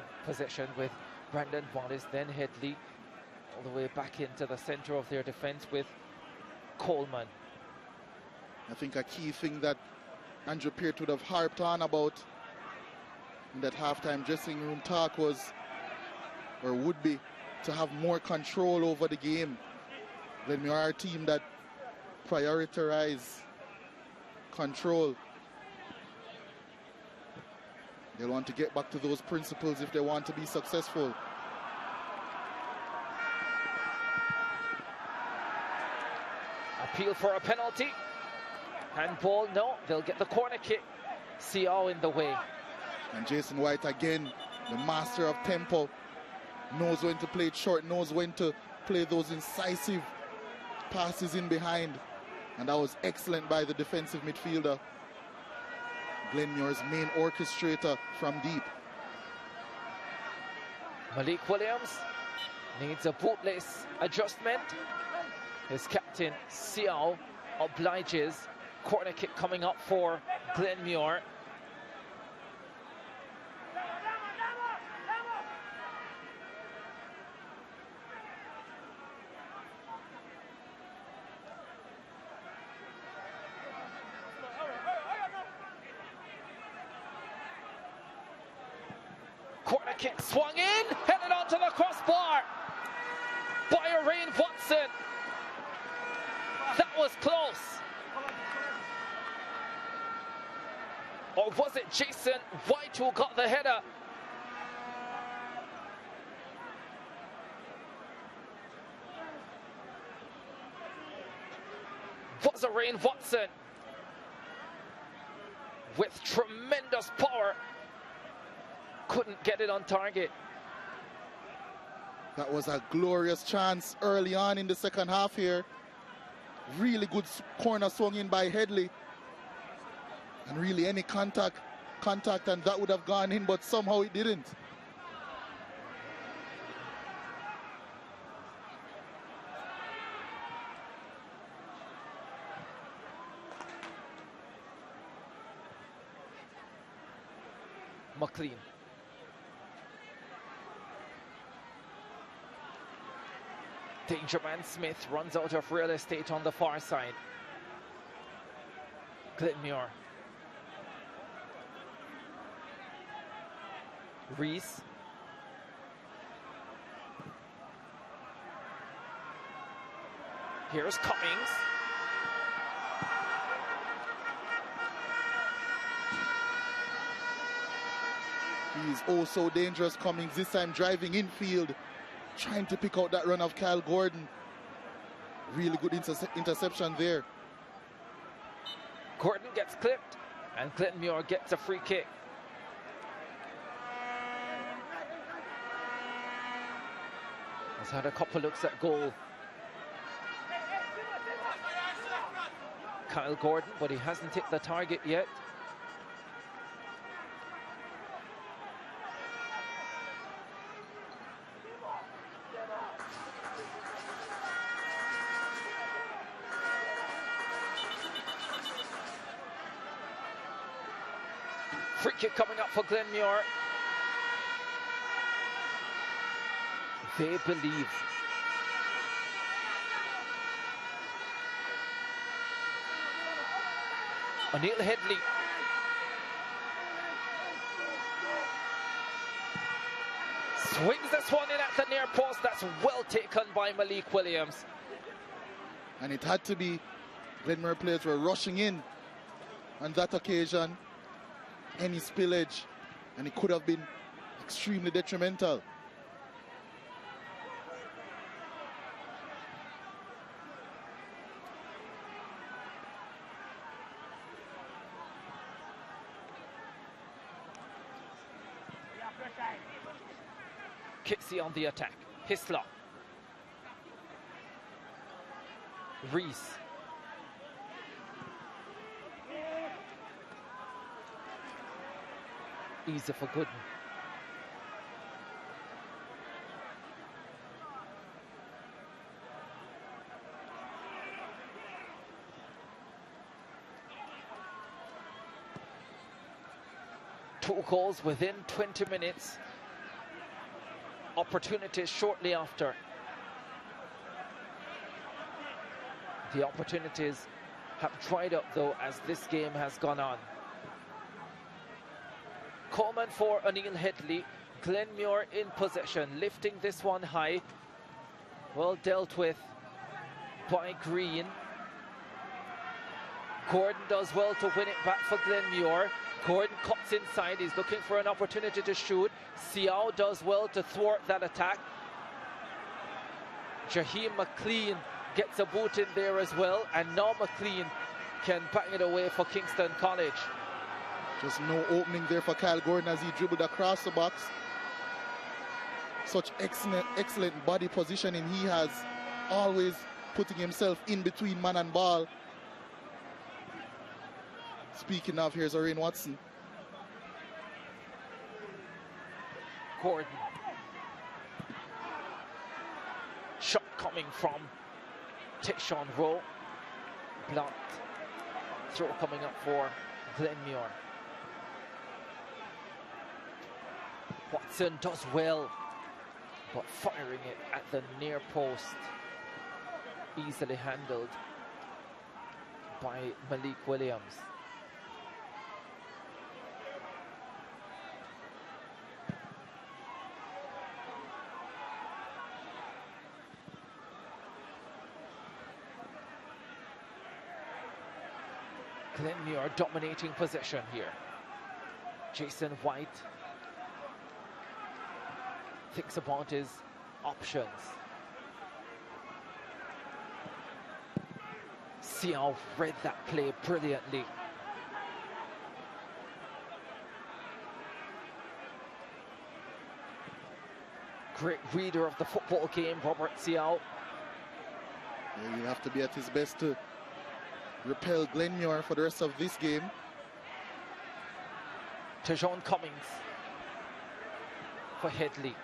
with Brandon Wallace, then Headley, all the way back into the center of their defense with Coleman. I think a key thing that Andrew Peart would have harped on about in that halftime dressing room talk was, or would be, to have more control over the game. Glenmuir are a team that prioritize control. They want to get back to those principles if they want to be successful. Appeal for a penalty. Handball, no, they'll get the corner kick. Siao in the way. And Jason White again, the master of tempo, knows when to play it short, knows when to play those incisive passes in behind. And that was excellent by the defensive midfielder. Glenmuir's main orchestrator from deep. Malik Williams needs a bootless adjustment. His captain, Siao, obliges. Corner kick coming up for Glenmuir. Corner kick swung in, headed onto the crossbar by Irene Watson. That was close. Or was it Jason White who got the header? Was Irene Watson with tremendous power. Couldn't get it on target. That was a glorious chance early on in the second half here. Really good corner swung in by Headley. And really any contact and that would have gone in, but somehow it didn't. McLean. Danger man Smith runs out of real estate on the far side. Glenmuir. Reese. Here's Cummings. He's oh so dangerous, Cummings, this time driving infield, trying to pick out that run of Kyle Gordon. Really good interception there. Gordon gets clipped and Glenmuir gets a free kick. He's had a couple looks at goal. Kyle Gordon, but he hasn't hit the target yet. Free kick coming up for Glenmuir. They believe. O'Neill Headley. Swings this one in at the near post. That's well taken by Malik Williams. And it had to be. Glenmuir players were rushing in on that occasion. Any spillage, and it could have been extremely detrimental. Kitsy on the attack. Hisler. Reese. Easy for Gooden. Two goals within 20 minutes. Opportunities shortly after. The opportunities have dried up though as this game has gone on. Coleman for O'Neill Headley. Glenmuir in possession, lifting this one high. Well dealt with by Green. Gordon does well to win it back for Glenmuir. Gordon cuts inside, he's looking for an opportunity to shoot. Siao does well to thwart that attack. Jaheim McLean gets a boot in there as well, and now McLean can bang it away for Kingston College. Just no opening there for Kyle Gordon as he dribbled across the box. Such excellent body positioning he has, always putting himself in between man and ball. Speaking of, here's Orain Watson. Gordon. Shot coming from Tayshaun Rowe. Blocked. Throw coming up for Glenmuir. Watson does well, but firing it at the near post. Easily handled by Malik Williams. Glenmuir dominating possession here. Jason White thinks about his options. Siao read that play brilliantly. Great reader of the football game, Robert Siao. Yeah, he'll have to be at his best to repel Glenmuir for the rest of this game. Tejon Cummings for Headley.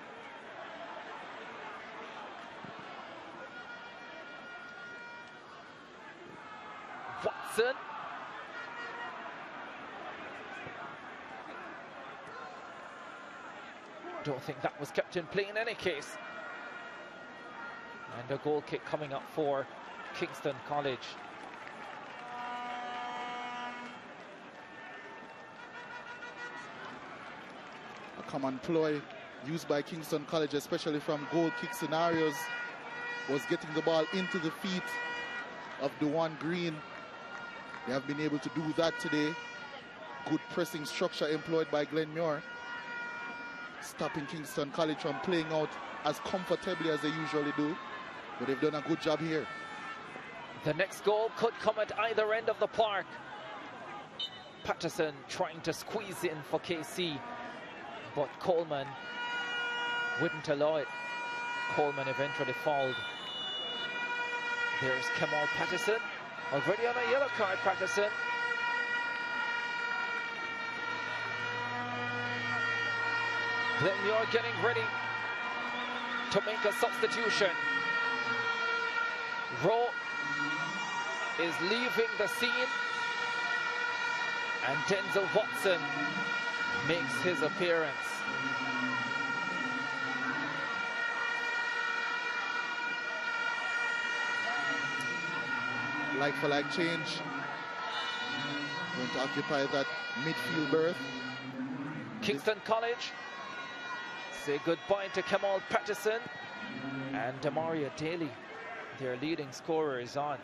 Watson. Don't think that was kept in play in any case. And a goal kick coming up for Kingston College. A common ploy used by Kingston College, especially from goal kick scenarios, was getting the ball into the feet of Dewan Green. They have been able to do that today. Good pressing structure employed by Glenmuir, stopping Kingston College from playing out as comfortably as they usually do. But they've done a good job here. The next goal could come at either end of the park. Patterson trying to squeeze in for KC, but Coleman wouldn't allow it. Coleman eventually fouled. There's Kemal Patterson, already on a yellow card. Patterson. Glenmuir getting ready to make a substitution. Rowe is leaving the scene, and Denzel Watson makes his appearance. Like for like change. Going to occupy that midfield berth. Kingston College say goodbye to Kemal Patterson, and Demaria Daly, their leading scorer, is on.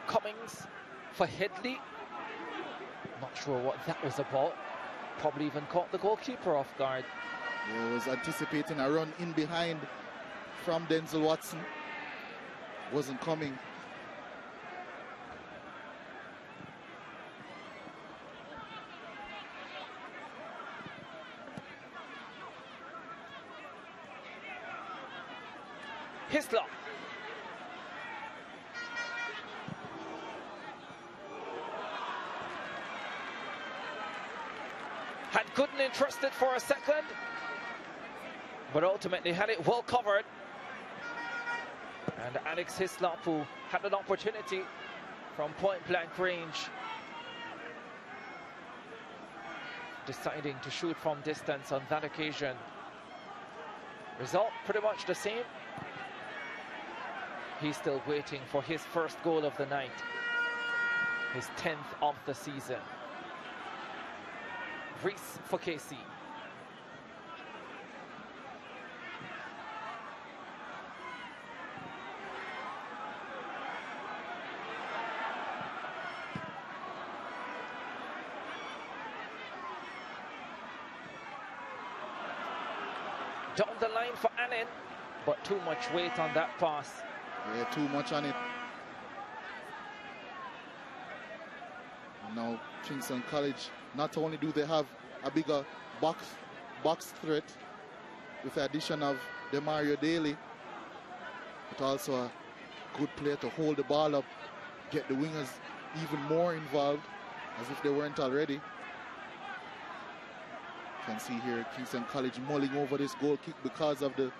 Cummings for Headley. Not sure what that was about. Probably even caught the goalkeeper off guard. He was anticipating a run in behind from Denzel Watson. Wasn't coming. Hislop. Had Gooden entrusted for a second, but ultimately had it well covered. And Alex Hislop, who had an opportunity from point-blank range, deciding to shoot from distance on that occasion. Result pretty much the same. He's still waiting for his first goal of the night, his 10th of the season. Reese for KC. Down the line for Annan, but too much weight on that pass. Yeah, too much on it. And now Kingston College, not only do they have a bigger box threat with the addition of Demario Daly, but also a good player to hold the ball up, get the wingers even more involved, as if they weren't already. You can see here Kingston College mulling over this goal kick because of the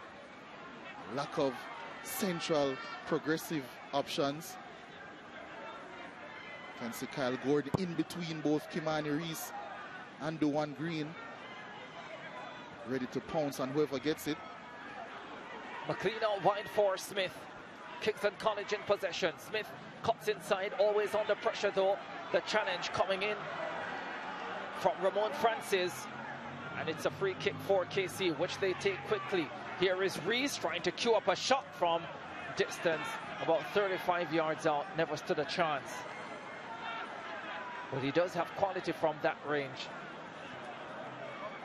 lack of central progressive options. You can see Kyle Gordon in between both Kimani Reese and Dewan Green, ready to pounce on whoever gets it. McLean out wide for Smith. Kingston College in possession. Smith cuts inside, always under pressure though. The challenge coming in from Ramon Francis. And it's a free kick for KC, which they take quickly. Here is Reese trying to queue up a shot from distance, about 35 yards out. Never stood a chance. But he does have quality from that range.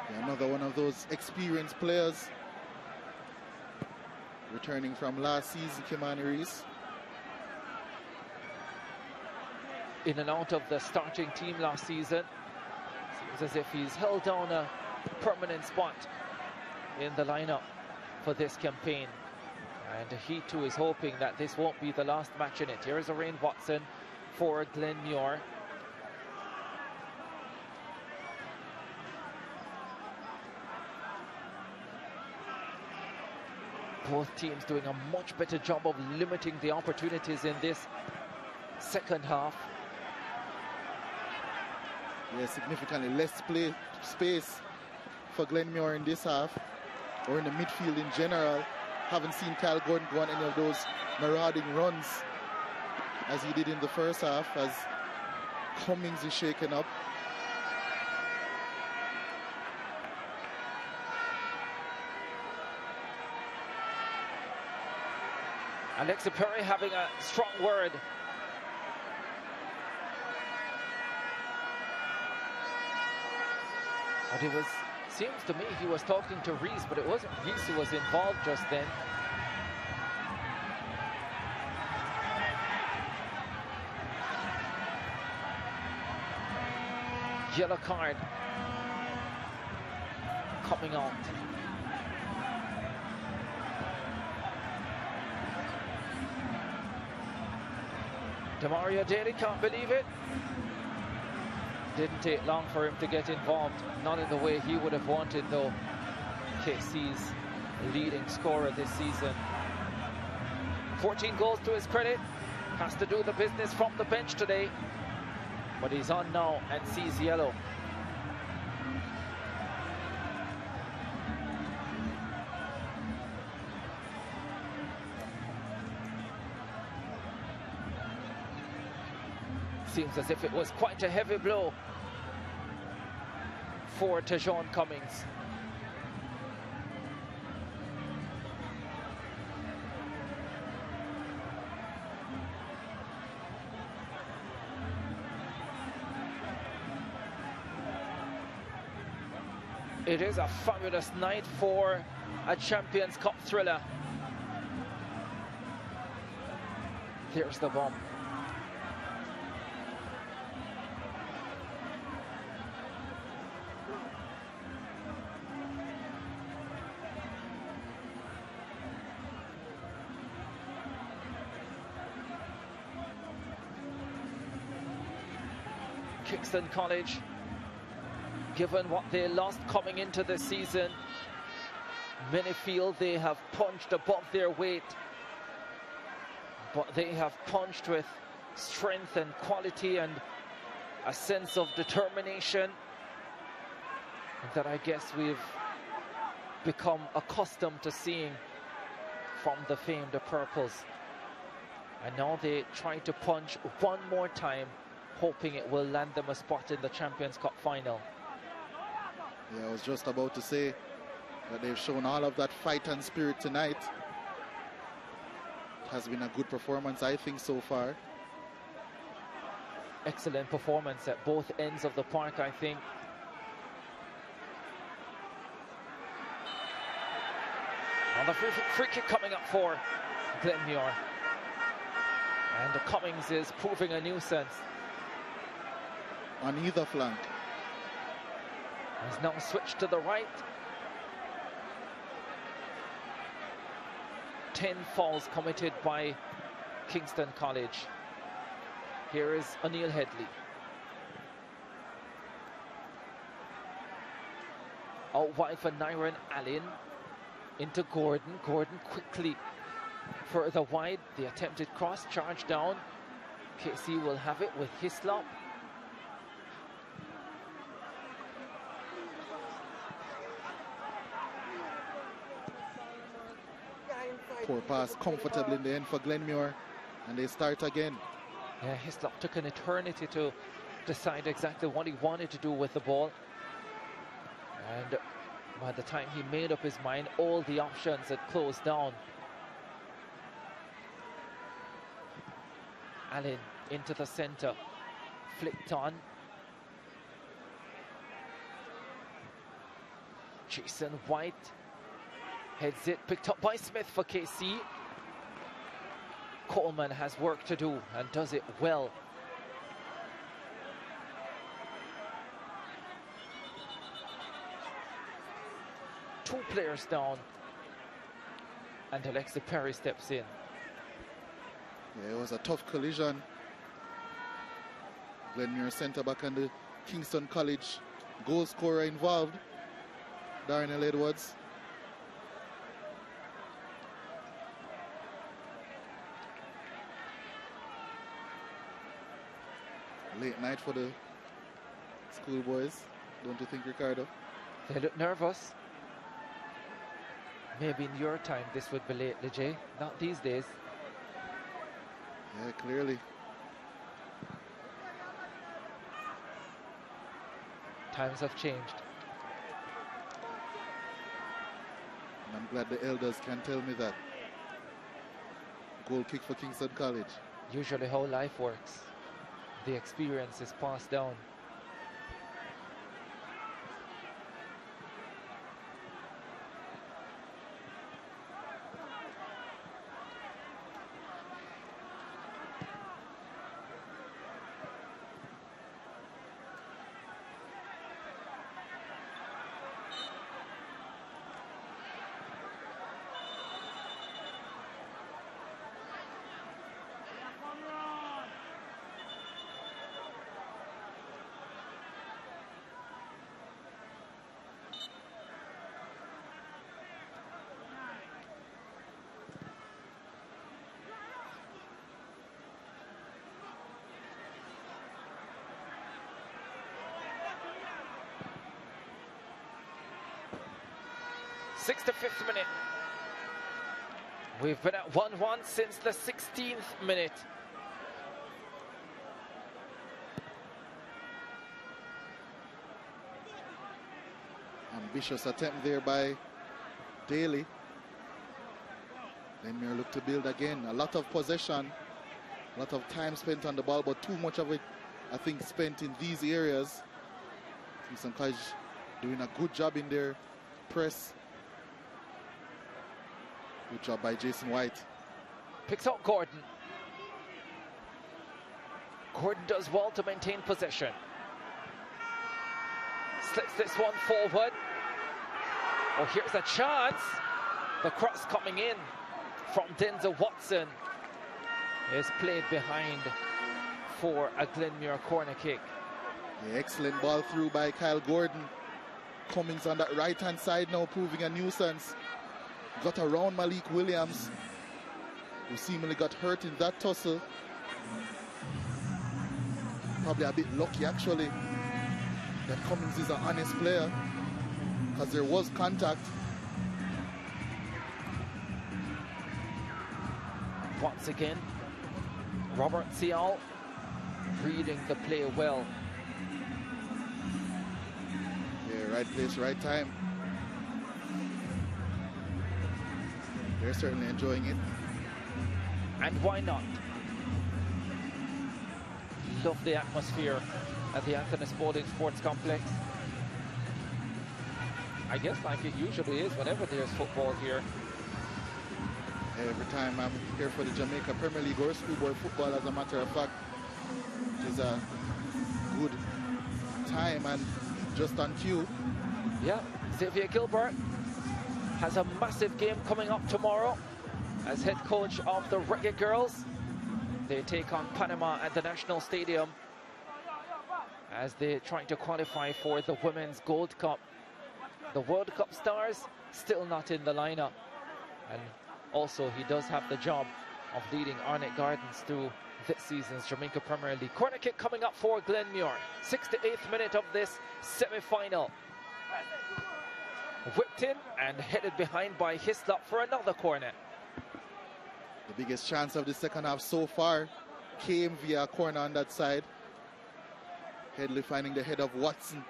Yeah, another one of those experienced players returning from last season, Kimani Reese. In and out of the starting team last season. Seems as if he's held down a permanent spot in the lineup for this campaign. And he too is hoping that this won't be the last match in it. Here is Arain Watson for Glenmuir. Both teams doing a much better job of limiting the opportunities in this second half. Yeah, significantly less space for Glenmuir in this half, or in the midfield in general. Haven't seen Kyle Gordon go on any of those marauding runs as he did in the first half, as Cummings is shaken up. Alexi Perry having a strong word. But it was, seems to me he was talking to Reese, but it wasn't Reese who was involved just then. Yellow card coming out. Demario Daly can't believe it. Didn't take long for him to get involved. Not in the way he would have wanted though. KC's leading scorer this season. 14 goals to his credit. Has to do the business from the bench today. But he's on now and sees yellow. Seems as if it was quite a heavy blow for Tejon Cummings. It is a fabulous night for a Champions Cup thriller. There's the bomb. Kingston College, given what they lost coming into the season, many feel they have punched above their weight, but they have punched with strength and quality and a sense of determination that I guess we've become accustomed to seeing from the famed Purples. And now they try to punch one more time, hoping it will land them a spot in the Champions Cup final. Yeah, I was just about to say that they've shown all of that fight and spirit tonight. It has been a good performance, I think, so far. Excellent performance at both ends of the park, I think. Now the free kick coming up for Glenmuir. And Cummings is proving a nuisance. On either flank. He's now switched to the right. 10 fouls committed by Kingston College. Here is O'Neill Headley. Out wide for Nyron Allen. Into Gordon. Gordon quickly further wide. The attempted cross, charge down. KC will have it with Hislop. Poor pass comfortably in the end for Glenmuir, and they start again. Yeah, Hislop took an eternity to decide exactly what he wanted to do with the ball. And by the time he made up his mind, all the options had closed down. Allen into the center, flicked on. Jason White heads it, picked up by Smith for KC. Coleman has work to do and does it well. Two players down, and Alexi Perry steps in. Yeah, it was a tough collision. Glenmuir centre back and the Kingston College goal scorer involved, Darnell Edwards. Late night for the Schoolboys, don't you think, Ricardo? They look nervous. Maybe in your time this would be late, Jay. Not these days. Yeah, clearly. Times have changed. And I'm glad the elders can tell me that. Goal kick for Kingston College. Usually how life works. The experience is passed down. The 5th minute. We've been at 1-1 since the 16th minute. Ambitious attempt there by Daly. Glenmuir look to build again. A lot of possession, a lot of time spent on the ball, but too much of it, I think, spent in these areas. Kingston College doing a good job in their press. Good job by Jason White. Picks out Gordon. Gordon does well to maintain possession. Slips this one forward. Oh, here's a chance. The cross coming in from Denzel Watson is played behind for a Glenmuir corner kick. The excellent ball through by Kyle Gordon. Cummings on that right-hand side now, proving a nuisance. Got around Malik Williams, who seemingly got hurt in that tussle. Probably a bit lucky, actually, that Cummings is an honest player, because there was contact. Once again, Robert Sial reading the play well. Yeah, right place, right time. They're certainly enjoying it. And why not? Love the atmosphere at the Anthony Spalding Sports Complex. I guess like it usually is whenever there's football here. Every time I'm here for the Jamaica Premier League or Schoolboy football, as a matter of fact, it is a good time and just on cue. Yeah, Xavier Gilbert has a massive game coming up tomorrow as head coach of the Reggae Girls. They take on Panama at the National Stadium as they're trying to qualify for the Women's Gold Cup. The World Cup stars still not in the lineup. And also, he does have the job of leading Arnett Gardens through this season's Jamaica Premier League. Corner kick coming up for Glenmuir. 68th minute of this semi-final. Whipped in and headed behind by Hislop for another corner. The biggest chance of the second half so far came via a corner on that side. Headley finding the head of Watson.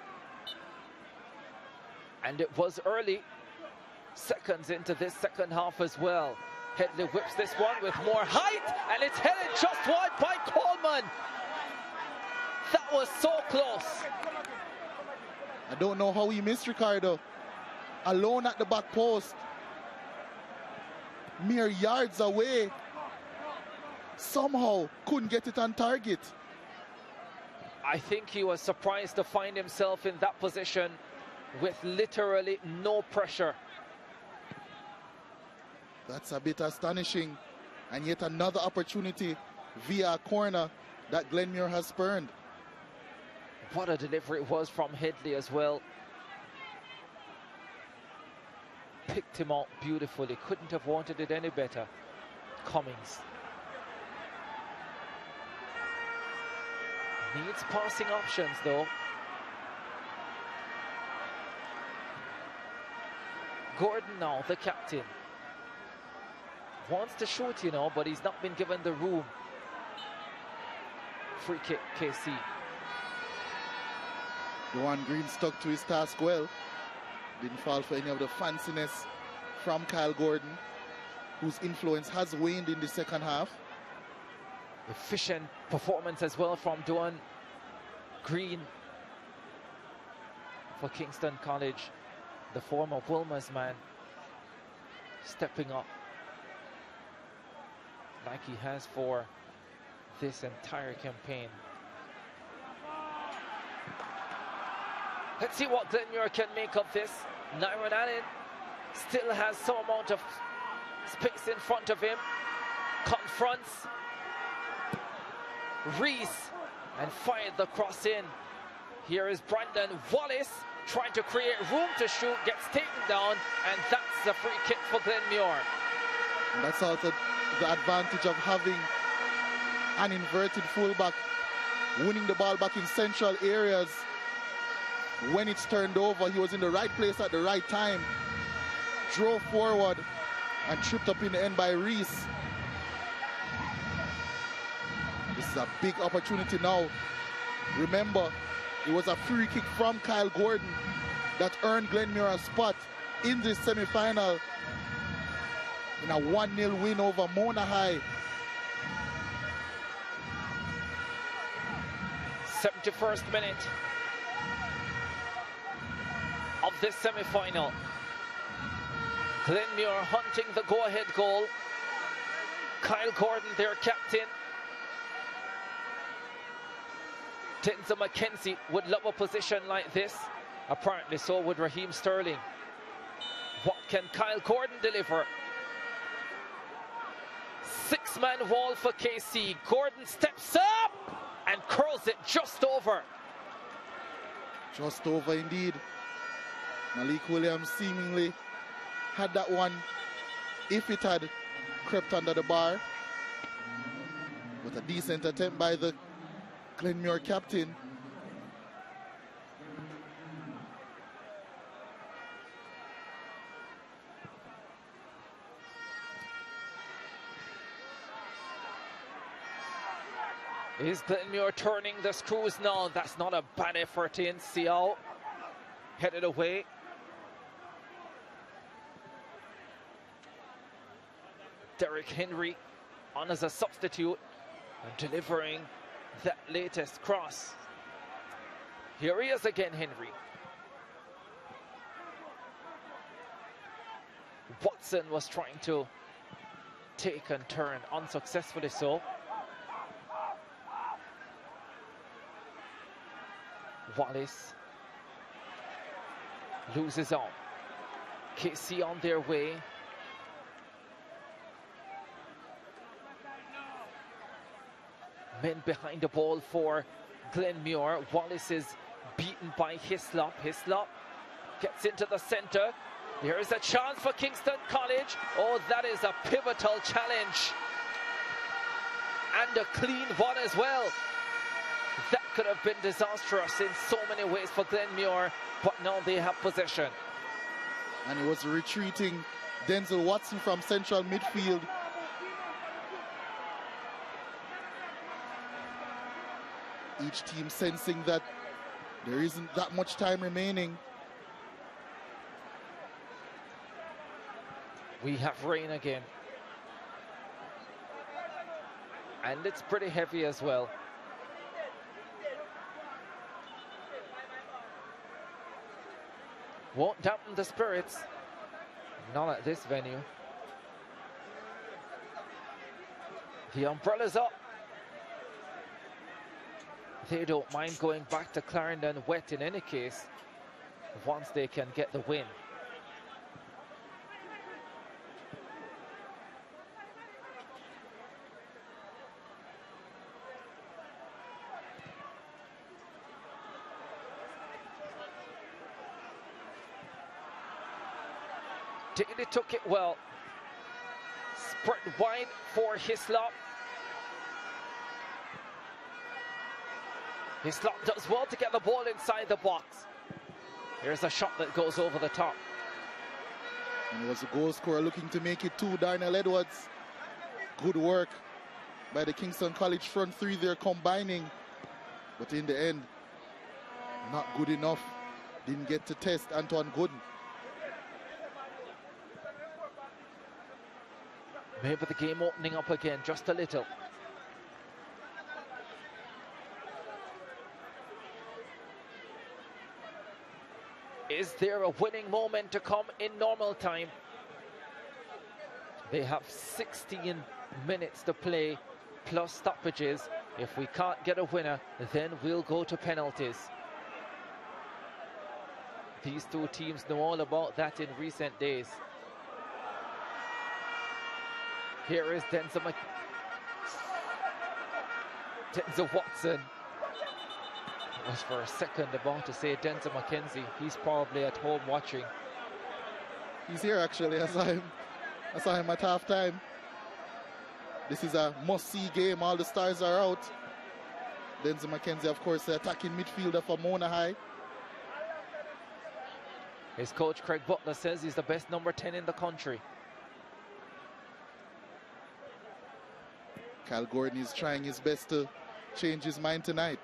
And it was early, seconds into this second half as well. Headley whips this one with more height, and it's headed just wide by Coleman. That was so close. I don't know how he missed Ricardo. Alone at the back post. Mere yards away. Somehow couldn't get it on target. I think he was surprised to find himself in that position with literally no pressure. That's a bit astonishing. And yet another opportunity via a corner that Glenmuir has spurned. What a delivery it was from Headley as well. Picked him out beautifully. Couldn't have wanted it any better. Cummings. Needs passing options though. Gordon now, the captain. Wants to shoot, you know, but he's not been given the room. Free kick, KC. Dewan Green stuck to his task well. Didn't fall for any of the fanciness from Kyle Gordon, whose influence has waned in the second half. Efficient performance as well from Dewan Green for Kingston College. The former Wilma's man stepping up like he has for this entire campaign. Let's see what Glenmuir can make of this. Nyron Allen still has some amount of space in front of him. Confronts Reese and fired the cross in. Here is Brandon Wallace trying to create room to shoot, gets taken down, and that's the free kick for Glenmuir. And that's also the advantage of having an inverted fullback, winning the ball back in central areas. When it's turned over, he was in the right place at the right time, drove forward and tripped up in the end by Reese. This is a big opportunity now. Remember, it was a free kick from Kyle Gordon that earned Glenmuir a spot in this semi-final in a 1-0 win over Mona High. 71st minute of this semi-final. Glenmuir hunting the go-ahead goal. Kyle Gordon, their captain. Denzel McKenzie would love a position like this. Apparently so would Raheem Sterling. What can Kyle Gordon deliver? Six-man wall for KC. Gordon steps up and curls it just over. Just over indeed. Malik Williams seemingly had that one if it had crept under the bar. But a decent attempt by the Glenmuir captain. Is Glenmuir turning the screws now? That's not a bad effort in. Siao headed away. Derek Henry on as a substitute and delivering that latest cross. Here he is again, Henry. Watson was trying to take and turn, unsuccessfully so. Wallace loses on. KC on their way. Men behind the ball for Glenmuir. Wallace is beaten by Hislop. Hislop gets into the center. There is a chance for Kingston College. Oh, that is a pivotal challenge. And a clean one as well. That could have been disastrous in so many ways for Glenmuir, but now they have possession. And he was retreating Denzel Watson from central midfield. Each team sensing that there isn't that much time remaining. We have rain again. And it's pretty heavy as well. Won't dampen the spirits. Not at this venue. The umbrella's up. They don't mind going back to Clarendon wet in any case, once they can get the win. They took it well. Spread wide for Hislop. Hislop does well to get the ball inside the box. Here's a shot that goes over the top. And it was a goal scorer looking to make it 2, Darnell Edwards. Good work by the Kingston College front three there combining. But in the end, not good enough. Didn't get to test Antoine Gooden. Maybe the game opening up again just a little. Is there a winning moment to come in normal time? They have 16 minutes to play plus stoppages. If we can't get a winner, then we'll go to penalties. These two teams know all about that in recent days. Here is Denzel Watson. I was for a second about to say Denzel McKenzie. He's probably at home watching. He's here actually. I saw him at halftime. This is a must-see game. All the stars are out. Denzel McKenzie, of course, the attacking midfielder for Mona High. His coach Craig Butler says he's the best number 10 in the country. Cal Gordon is trying his best to change his mind tonight.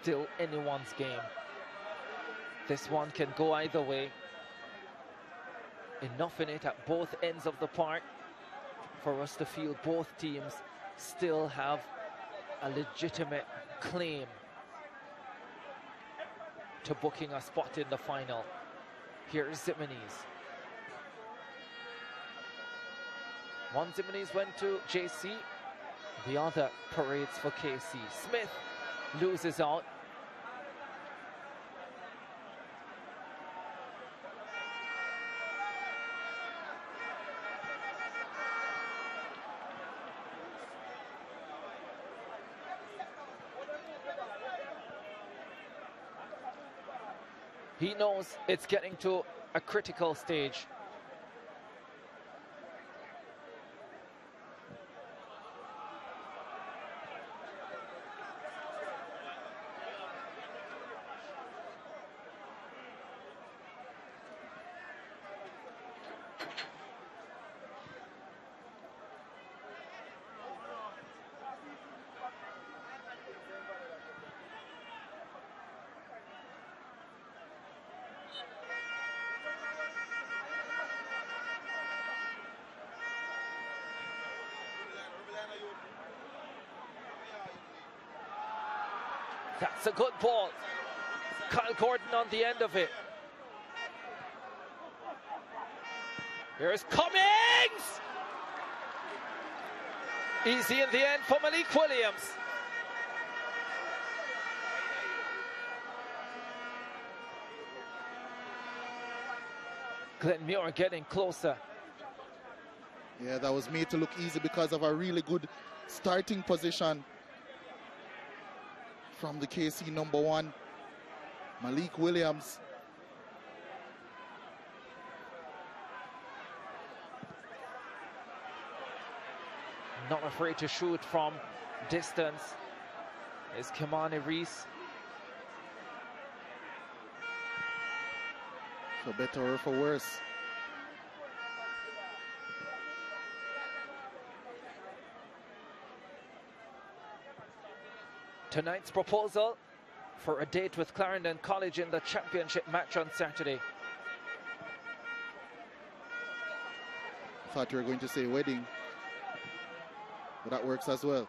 Still anyone's game. This one can go either way. Enough in it at both ends of the park for us to feel both teams still have a legitimate claim to booking a spot in the final. Here's Zimmernes. One Zimmernes went to JC, The other parades for KC. Smith loses out. He knows it's getting to a critical stage. That's a good ball. Kyle Gordon on the end of it. Here's Cummings! Easy in the end for Malik Williams. Glenmuir getting closer. Yeah, that was made to look easy because of a really good starting position from the KC number 1, Malik Williams. Not afraid to shoot from distance is Kimani Reese. For better or for worse. Tonight's proposal for a date with Clarendon College in the championship match on Saturday. Thought you were going to say wedding, but that works as well.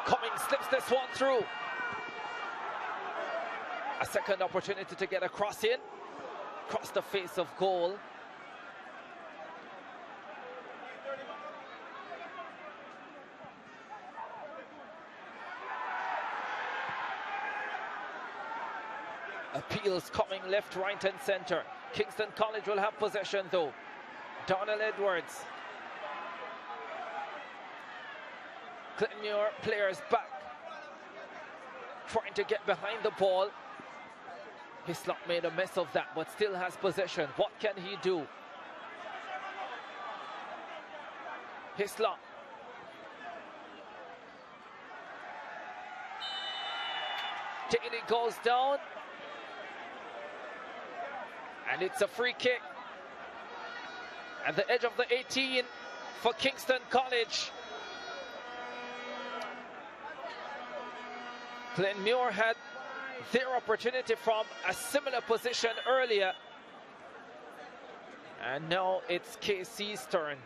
Cummings slips this one through. A second opportunity to get a cross in, across the face of goal. Appeals coming left, right and centre. Kingston College will have possession though. Donald Edwards. Glenmuir players back, trying to get behind the ball. Hislop made a mess of that, but still has possession. What can he do? Hislop. Daly goes down. And it's a free kick at the edge of the 18 for Kingston College. Glenmuir had their opportunity from a similar position earlier. And now it's KC's turn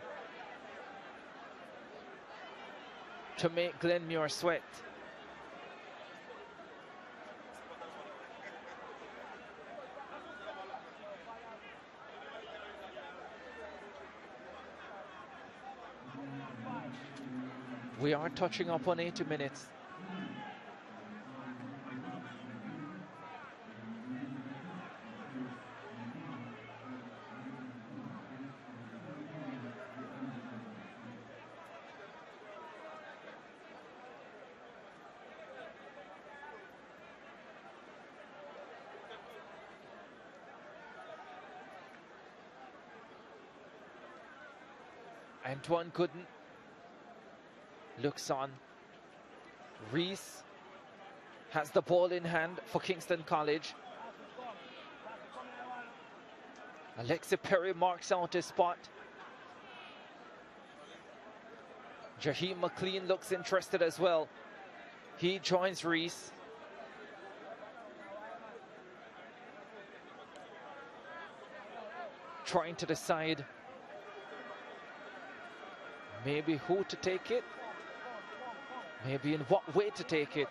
to make Glenmuir sweat. We are touching up on 80 minutes. Antoine Gooden looks on. Reese has the ball in hand for Kingston College. Alexi Perry marks out his spot. Jaheim McLean looks interested as well. He joins Reese. Trying to decide maybe who to take it, maybe in what way to take it.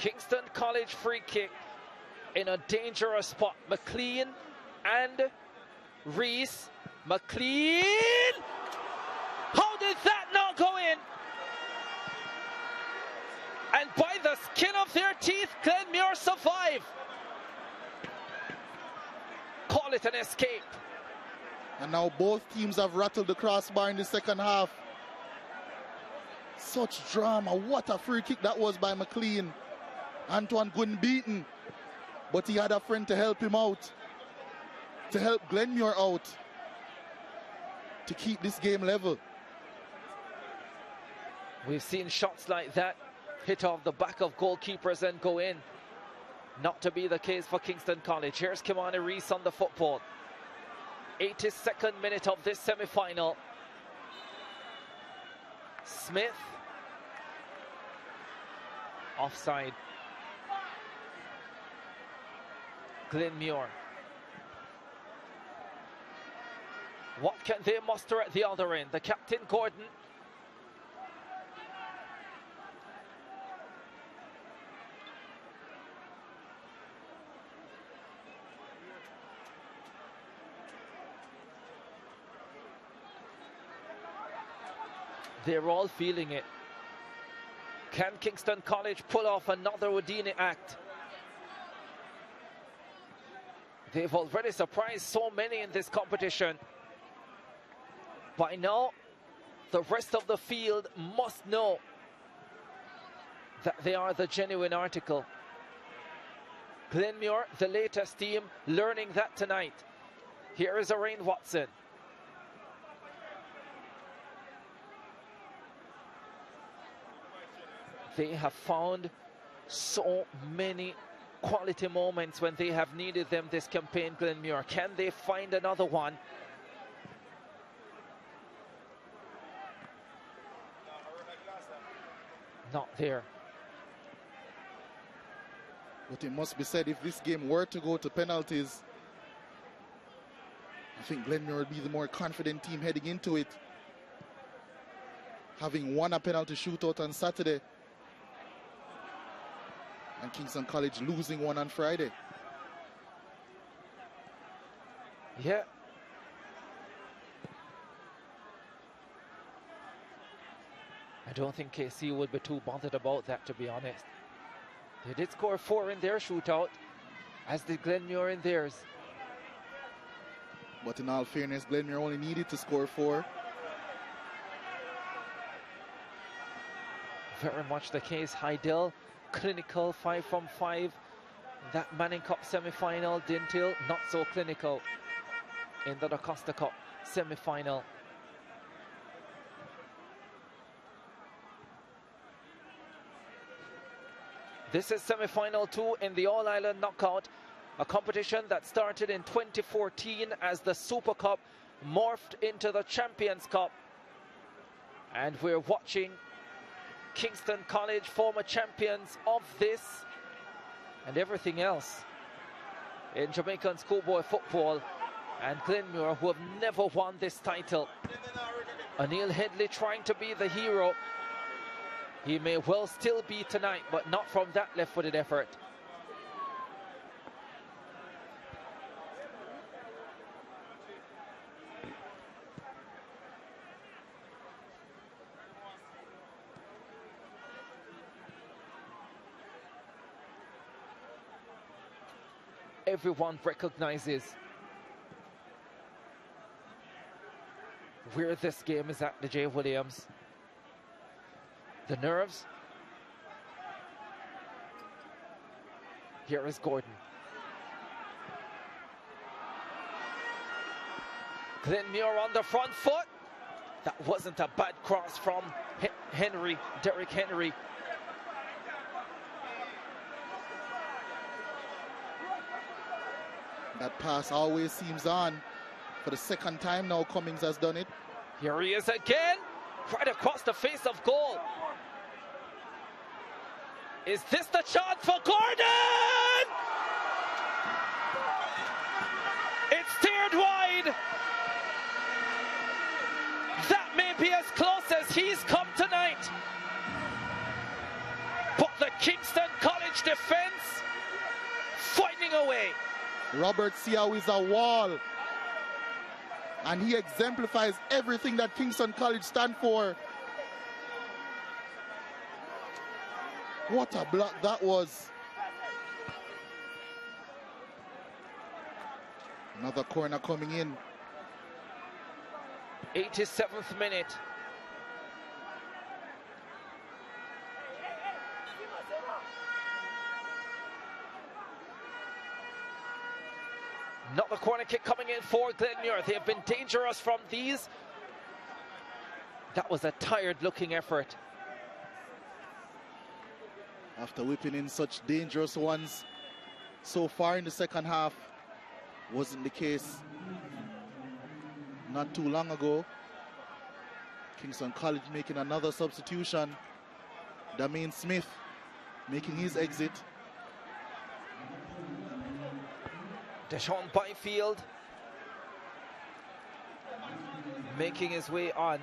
Kingston College free kick in a dangerous spot. McLean and Reese. McLean! How did that not go in? And by the skin of their teeth, Glenmuir survive. Call it an escape. And now both teams have rattled the crossbar in the second half. Such drama. What a free kick that was by McLean. Antoine couldn't beat him, but he had a friend to help him out, to help Glenmuir out, to keep this game level. We've seen shots like that hit off the back of goalkeepers and go in. Not to be the case for Kingston College. Here's Kimani Reese on the football. 82nd minute of this semi-final. Smith. Offside. Glenmuir. What can they muster at the other end? The captain, Gordon. They're all feeling it. Can Kingston College pull off another Houdini act? They've already surprised so many in this competition. By now, the rest of the field must know that they are the genuine article. Glenmuir, the latest team, learning that tonight. Here is Arain Watson. They have found so many quality moments when they have needed them this campaign, Glenmuir. Can they find another one? Not there. But it must be said, if this game were to go to penalties, I think Glenmuir would be the more confident team heading into it, having won a penalty shootout on Saturday and Kingston College losing one on Friday. Yeah. I don't think KC would be too bothered about that, to be honest. They did score 4 in their shootout, as did Glenmuir in theirs. But in all fairness, Glenmuir only needed to score 4. Very much the case. Heidel, clinical, 5 from 5. That Manning Cup semi-final. Dintil, not so clinical in the Costa Cup semi-final. This is semi-final 2 in the All-Ireland Knockout, a competition that started in 2014 as the Super Cup morphed into the Champions Cup. And we're watching Kingston College, former champions of this and everything else in Jamaican schoolboy football, and Glenmuir, who have never won this title. Anil Headley trying to be the hero. He may well still be tonight, but not from that left-footed effort. Everyone recognizes where this game is at, the J. Williams. The nerves. Here is Gordon. Glenmuir on the front foot. That wasn't a bad cross from Henry, Derek Henry. That pass always seems on. For the second time now, Cummings has done it. Here he is again, right across the face of goal. Is this the chance for Gordon? It's steered wide. That may be as close as he's come tonight. But the Kingston College College defense fighting away. Robert Siao is a wall. And he exemplifies everything that Kingston College stand for. What a block that was. Another corner coming in. 87th minute. Another corner kick coming in for Glenmuir. They have been dangerous from these. That was a tired-looking effort. After whipping in such dangerous ones so far in the second half, wasn't the case not too long ago. Kingston College making another substitution. Damian Smith making his exit. Deshaun Byfield making his way on.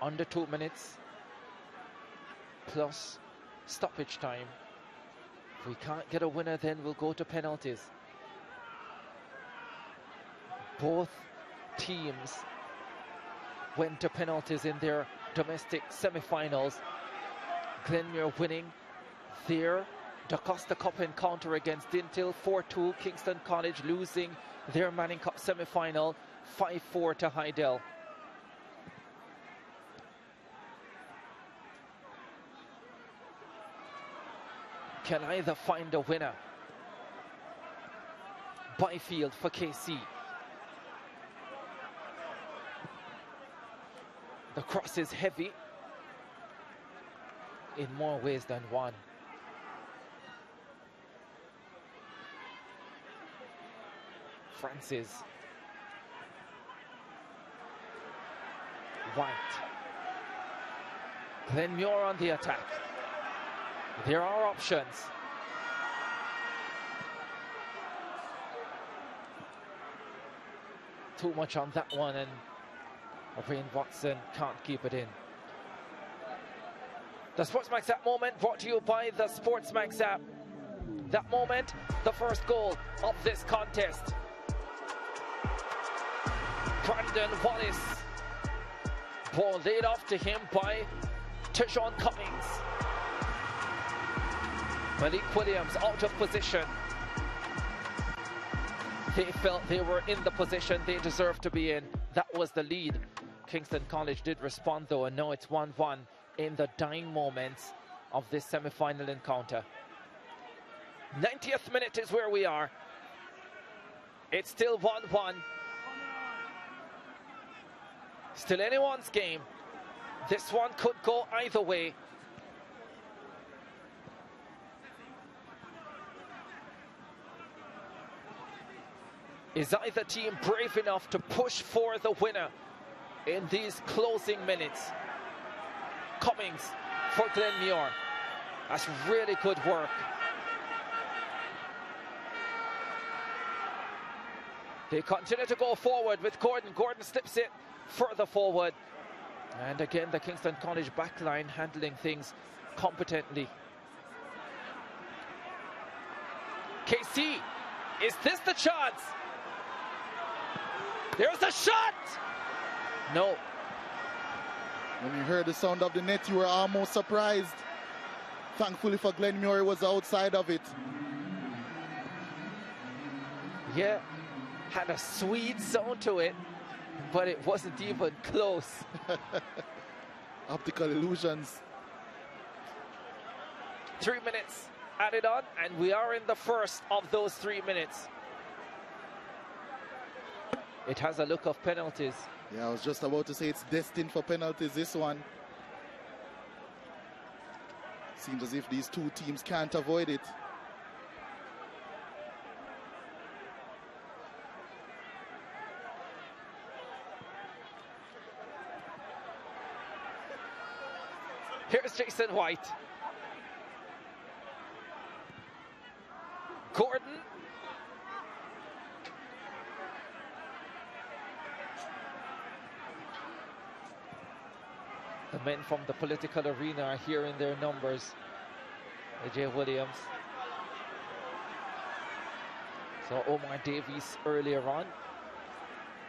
Under 2 minutes plus stoppage time. If we can't get a winner, then we'll go to penalties. Both teams went to penalties in their domestic semi-finals. Glenmuir winning their DaCosta Cup encounter against Dintil 4-2. Kingston College losing their Manning Cup semi-final 5-4 to Heidel. Can either find a winner. Byfield for KC. The cross is heavy in more ways than one. Francis. White. Glenmuir on the attack. There are options. Too much on that one, and Wayne Watson can't keep it in. The SportsMax app moment brought to you by the SportsMax app. That moment, the first goal of this contest. Brandon Wallace. Ball laid off to him by Tejon Cummings. Malik Williams out of position. They felt they were in the position they deserved to be in. That was the lead. Kingston College did respond though, and now it's 1-1 in the dying moments of this semi-final encounter. 90th minute is where we are. It's still 1-1. Still anyone's game. This one could go either way. Is either team brave enough to push for the winner in these closing minutes? Cummings for Glenmuir. That's really good work. They continue to go forward with Gordon. Gordon slips it further forward. And again, the Kingston College backline handling things competently. KC, is this the chance? There's a shot! No. When you heard the sound of the net, you were almost surprised. Thankfully for Glenmuir, it was outside of it. Yeah, had a sweet sound to it, but it wasn't even close. Optical illusions. 3 minutes added on, and we are in the first of those 3 minutes. It has a look of penalties. Yeah, I was just about to say it's destined for penalties, this one. Seems as if these two teams can't avoid it. Here's Jason White. Gordon. The men from the political arena are here in their numbers. AJ Williams. So Omar Davies earlier on.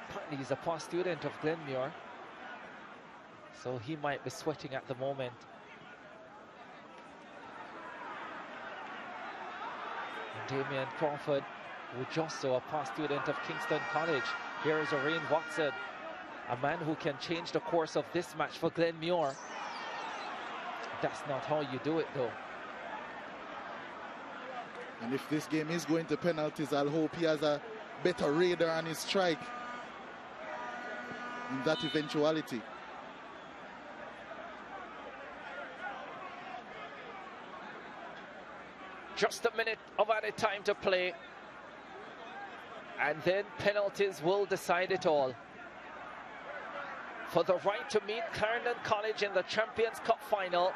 Apparently he's a past student of Glenmuir, so he might be sweating at the moment. And Damian Crawford, who's also a past student of Kingston College. Here is Orain Watson, a man who can change the course of this match for Glenmuir. That's not how you do it, though. And if this game is going to penalties, I'll hope he has a better radar on his strike in that eventuality. Just a minute of added time to play, and then penalties will decide it all. For the right to meet Clarendon College in the Champions Cup final,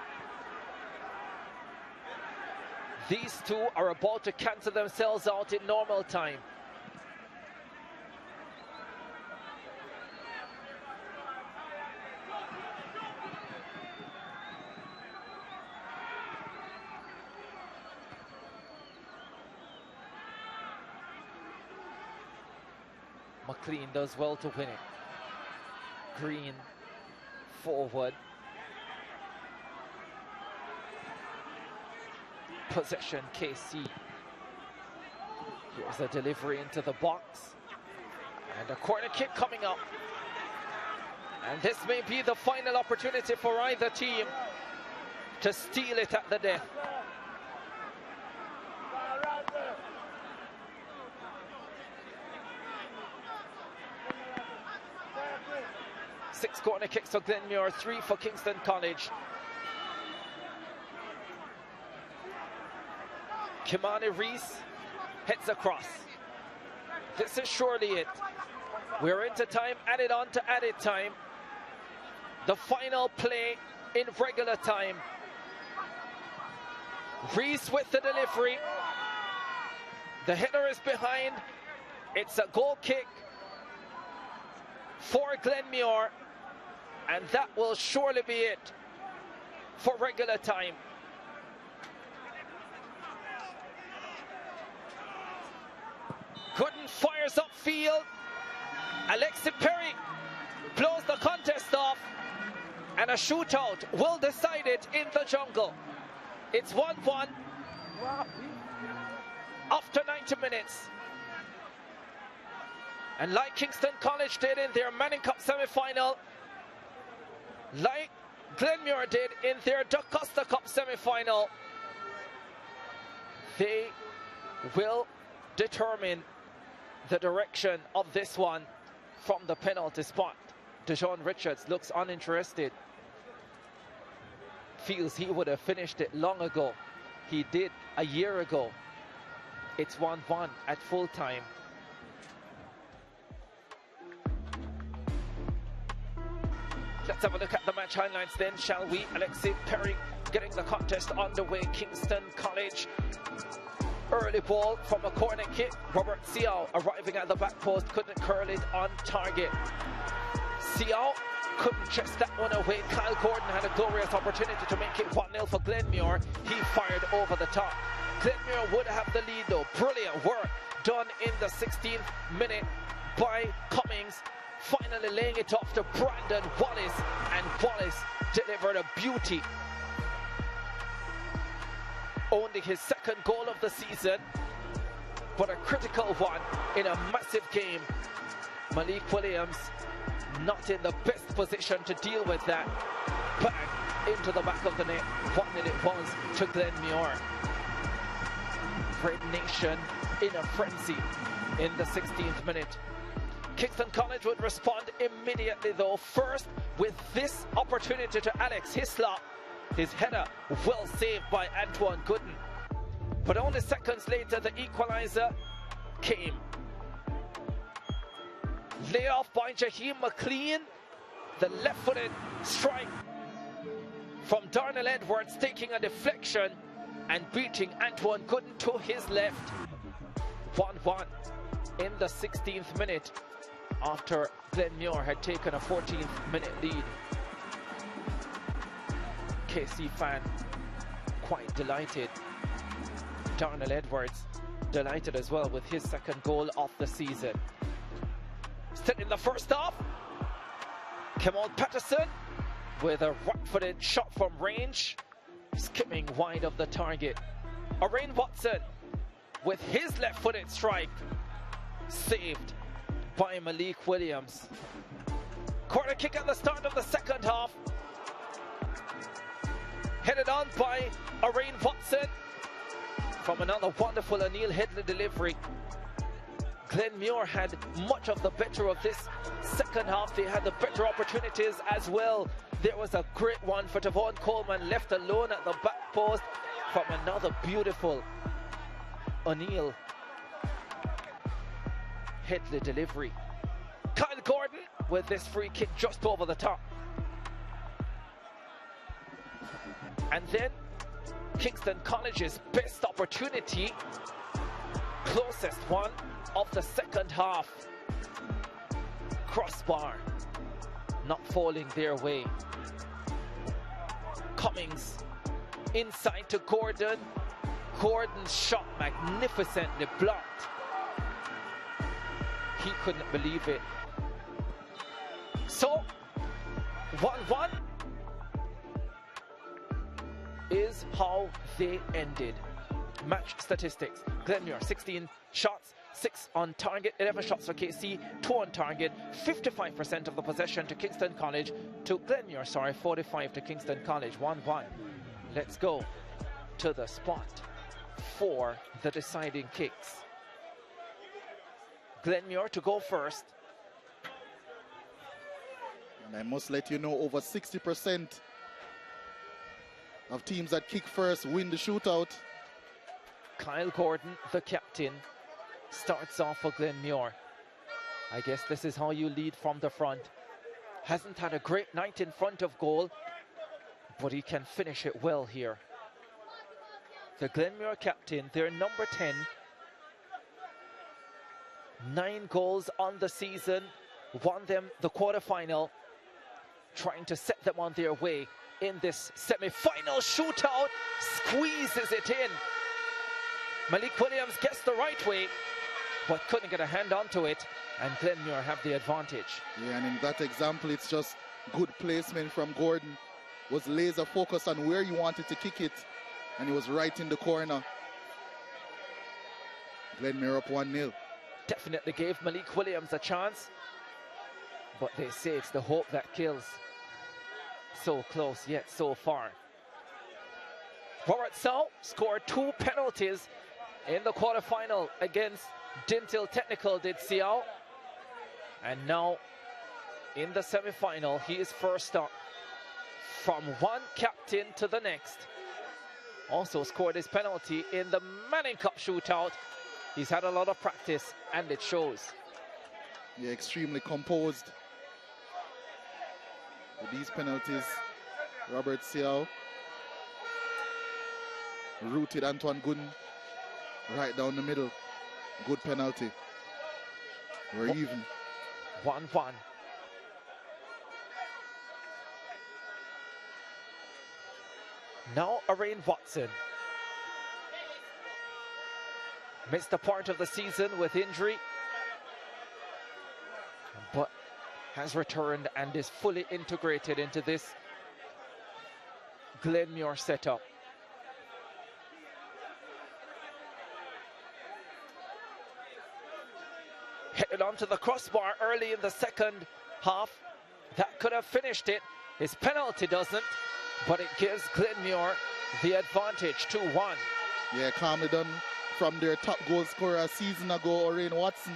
these two are about to cancel themselves out in normal time. McLean does well to win it. Green forward. Possession KC. Here's a delivery into the box. And a corner kick coming up. And this may be the final opportunity for either team to steal it at the death. Six corner kicks for Glenmuir, 3 for Kingston College. Kimani Reese heads across. This is surely it. We're into time, added on to added time. The final play in regular time. Reese with the delivery. The header is behind. It's a goal kick for Glenmuir, and that will surely be it for regular time. Gooden fires upfield. Alexi Perry blows the contest off, and a shootout will decide it in the jungle. It's 1-1 after 90 minutes. And like Kingston College did in their Manning Cup semi-final, like Glenmuir did in their DaCosta Cup semi-final, they will determine the direction of this one from the penalty spot. Dejon Richards looks uninterested. Feels he would have finished it long ago. He did a year ago. It's 1-1 at full time. Let's have a look at the match highlights then, shall we? Alexi Perry getting the contest underway. Kingston College. Early ball from a corner kick. Robert Siao arriving at the back post, couldn't curl it on target. Siao couldn't chest that one away. Kyle Gordon had a glorious opportunity to make it 1-0 for Glenmuir. He fired over the top. Glenmuir would have the lead though. Brilliant work done in the 16th minute by Cummings. Finally laying it off to Brandon Wallace, and Wallace delivered a beauty. Only his second goal of the season, but a critical one in a massive game. Malik Williams not in the best position to deal with that. Bang into the back of the net. 1-0 it was to Glenmuir. Red Nation in a frenzy in the 16th minute. Kingston College would respond immediately though, first with this opportunity to Alex Hislop. His header well saved by Antoine Gooden. But only seconds later the equalizer came. Layoff by Jaheim McLean. The left-footed strike from Darnell Edwards, taking a deflection and beating Antoine Gooden to his left. 1-1 in the 16th minute after Glenmuir had taken a 14th minute lead. KC fan quite delighted. Darnell Edwards delighted as well with his second goal of the season. Still in the first half, Kemal Patterson with a right-footed shot from range, skipping wide of the target. Orain Watson with his left-footed strike, saved by Malik Williams. Corner kick at the start of the second half, headed on by Orain Watson from another wonderful O'Neill Headley delivery. Glenmuir had much of the better of this second half. They had the better opportunities as well. There was a great one for Tavon Coleman, left alone at the back post from another beautiful O'Neill Headley delivery. Kyle Gordon with this free kick just over the top. And then Kingston College's best opportunity, closest one of the second half. Crossbar not falling their way. Cummings inside to Gordon. Gordon's shot magnificently blocked. He couldn't believe it. So 1-1 is how they ended. Match statistics: Glenmuir 16 shots, 6 on target, 11 shots for KC, 2 on target, 55% of the possession to Kingston College, to Glenmuir, sorry, 45 to Kingston College. 1-1. Let's go to the spot for the deciding kicks. Glenmuir to go first. And I must let you know, over 60% of teams that kick first win the shootout. Kyle Gordon, the captain, starts off for Glenmuir. I guess this is how you lead from the front. Hasn't had a great night in front of goal, but he can finish it well here. The Glenmuir captain, their number 10. 9 goals on the season, won them the quarterfinal, trying to set them on their way in this semi-final shootout, squeezes it in. Malik Williams gets the right way, but couldn't get a hand onto it, and Glenmuir have the advantage. Yeah, and in that example, it's just good placement from Gordon. Was laser focused on where he wanted to kick it, and he was right in the corner. Glenmuir up 1-0. Definitely gave Malik Williams a chance, but they say it's the hope that kills. So close yet so far. Robert Sau scored 2 penalties in the quarterfinal against Dintil Technical, did Siao. And now in the semi-final, he is first up. From one captain to the next. Also scored his penalty in the Manning Cup shootout. He's had a lot of practice, and it shows. Yeah, extremely composed. With these penalties, Robert Siao rooted Antoine Gooden right down the middle. Good penalty. We're even. 1-1. Now Orain Watson. Missed a part of the season with injury, but has returned and is fully integrated into this Glenmuir setup. Headed onto the crossbar early in the second half. That could have finished it. His penalty doesn't, but it gives Glenmuir the advantage, 2-1. Yeah, calmly done from their top goal scorer a season ago, Orain Watson.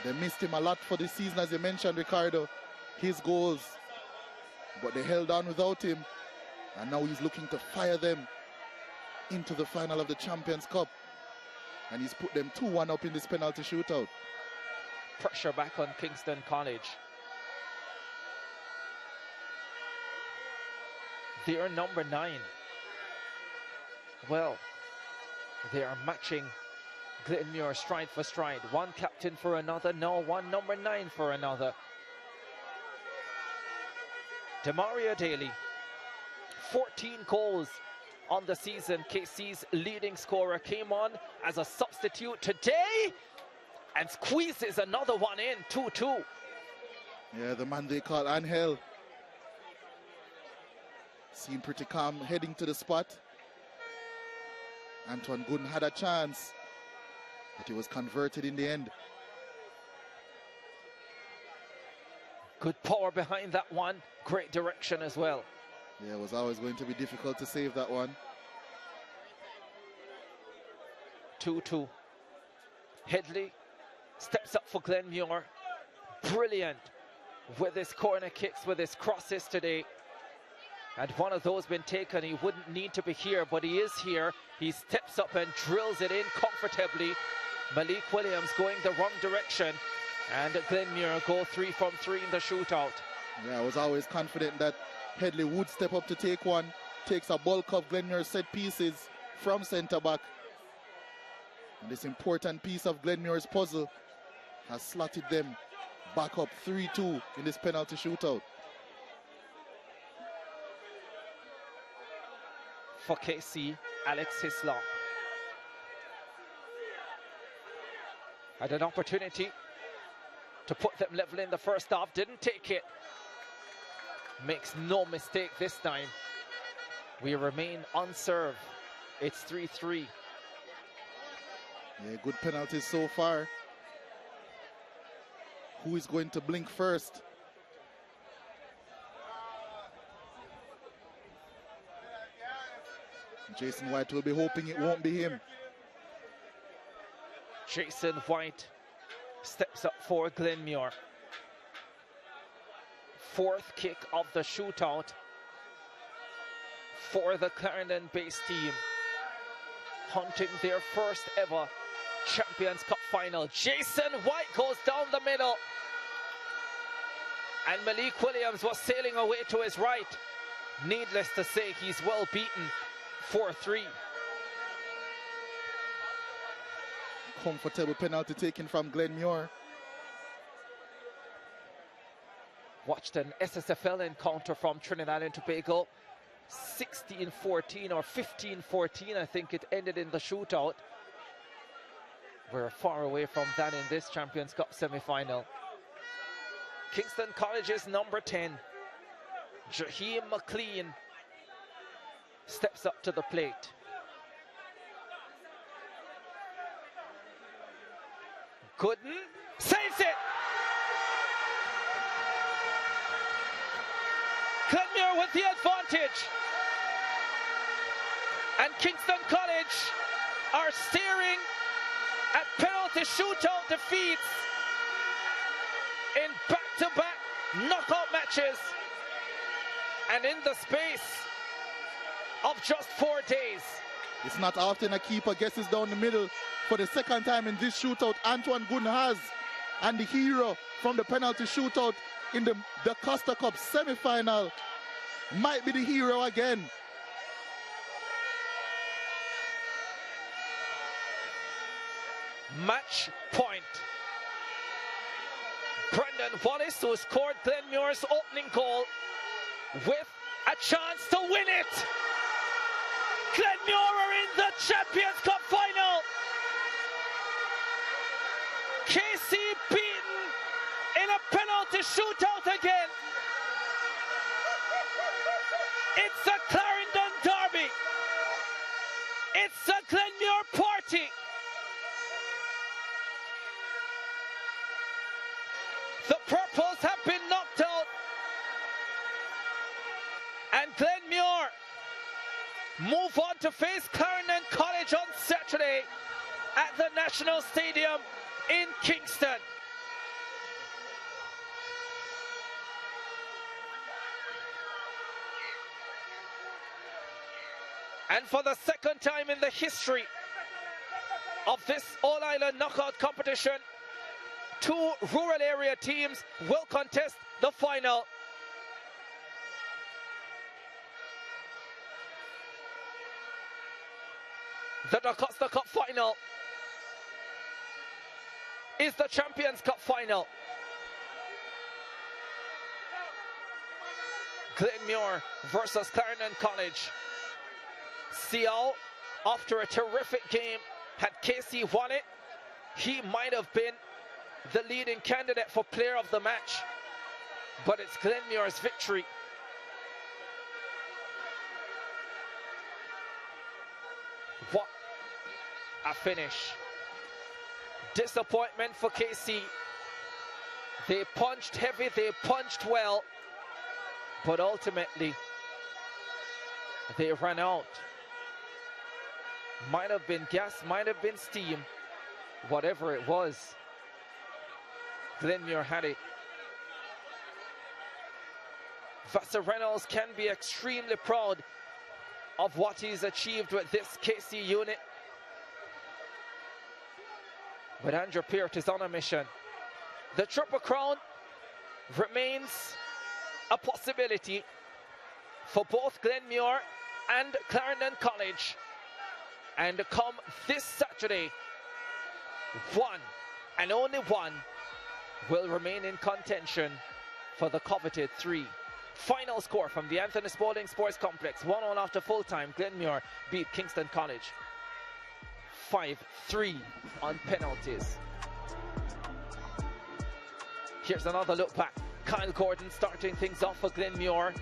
They missed him a lot for this season, as you mentioned, Ricardo. His goals, but they held on without him. And now he's looking to fire them into the final of the Champions Cup. And he's put them 2-1 up in this penalty shootout. Pressure back on Kingston College. They are number 9. Well, they are matching Glenmuir stride for stride. One captain for another, no, one number 9 for another. Demario Daly, 14 goals on the season. KC's leading scorer came on as a substitute today and squeezes another one in, 2-2. Yeah, the man they call Angel seemed pretty calm heading to the spot. Antoine Gooden had a chance, but he was converted in the end. Good power behind that one. Great direction as well. Yeah, it was always going to be difficult to save that one. 2-2. Headley steps up for Glenmuir. Brilliant with his corner kicks, with his crosses today. Had one of those been taken, he wouldn't need to be here, but he is here. He steps up and drills it in comfortably. Malik Williams going the wrong direction, and Glenmuir go 3 from 3 in the shootout. Yeah, I was always confident that Headley would step up to take one. Takes a bulk of Glenmuir's set pieces from centre back. And this important piece of Glenmuir's puzzle has slotted them back up 3-2 in this penalty shootout. For KC, Alex Hislop had an opportunity to put them level in the first half, didn't take it. Makes no mistake this time. We remain unserved. It's 3-3. Yeah, good penalties so far. Who is going to blink first? Jason White will be hoping it won't be him. Jason White steps up for Glenmuir. 4th kick of the shootout for the Clarendon-based team, hunting their first ever Champions Cup final. Jason White goes down the middle, and Malik Williams was sailing away to his right. Needless to say, he's well beaten. 4-3. Comfortable penalty taken from Glenmuir. Watched an SSFL encounter from Trinidad and Tobago. 16-14 or 15-14, I think it ended in the shootout. We're far away from that in this Champions Cup semi-final. Kingston College's number 10, Jaheim McLean, steps up to the plate. Gooden saves it! Glenmuir with the advantage. And Kingston College are staring at penalty shootout defeats in back-to-back knockout matches. And in the space of just 4 days. It's not often a keeper guesses down the middle. For the second time in this shootout, Antoine Gooden has. And the hero from the penalty shootout in the Costa Cup semi-final might be the hero again. Match point. Brendan Wallace, who scored Glenmuir's opening goal, with a chance to win it. Glenmuir are in the Champions Cup final. KC beaten in a penalty shootout again. It's a Clarendon derby. It's a Glenmuir party. The Purples have been knocked out, and Glenmuir move on to face Clarendon College on Saturday at the National Stadium in Kingston. And for the second time in the history of this All-Ireland knockout competition, 2 rural area teams will contest the final. The DaCosta Cup final is the Champions Cup final. Glenmuir versus Clarendon College. Seal, after a terrific game, had Casey won it, he might have been the leading candidate for player of the match. But it's Glenmuir's victory. What a finish. Disappointment for KC. They punched heavy, they punched well, but ultimately they ran out. Might have been gas, might have been steam, whatever it was, Glenmuir had it. Vassar Reynolds can be extremely proud of what he's achieved with this KC unit. But Andrew Peart is on a mission. The Triple Crown remains a possibility for both Glenmuir and Clarendon College. And come this Saturday, one and only one will remain in contention for the coveted 3. Final score from the Anthony Spalding Sports Complex. 1-1 after full time. Glenmuir beat Kingston College 5-3 on penalties. Here's another look back. Kyle Gordon starting things off for Glenmuir.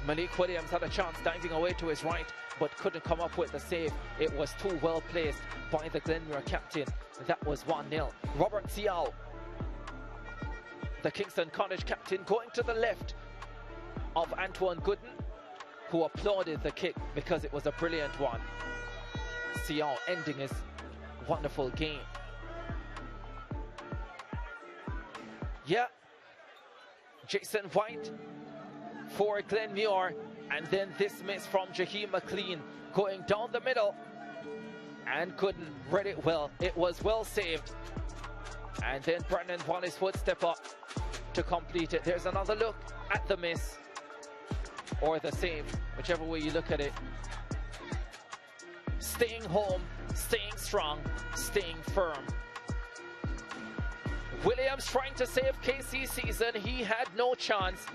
Malik Williams had a chance diving away to his right, but couldn't come up with the save. It was too well placed by the Glenmuir captain. That was 1-0. Robert Siao, the Kingston College captain, going to the left of Antoine Gooden, who applauded the kick because it was a brilliant one. Siao ending his wonderful game. Yeah, Jason White for Glenmuir, and then this miss from Jaheim McLean going down the middle, and Gooden read it well. It was well saved, and then Brandon Wallace would step up to complete it. There's another look at the miss or the save, whichever way you look at it. Staying home, staying strong, staying firm. Williams trying to save KC season. He had no chance.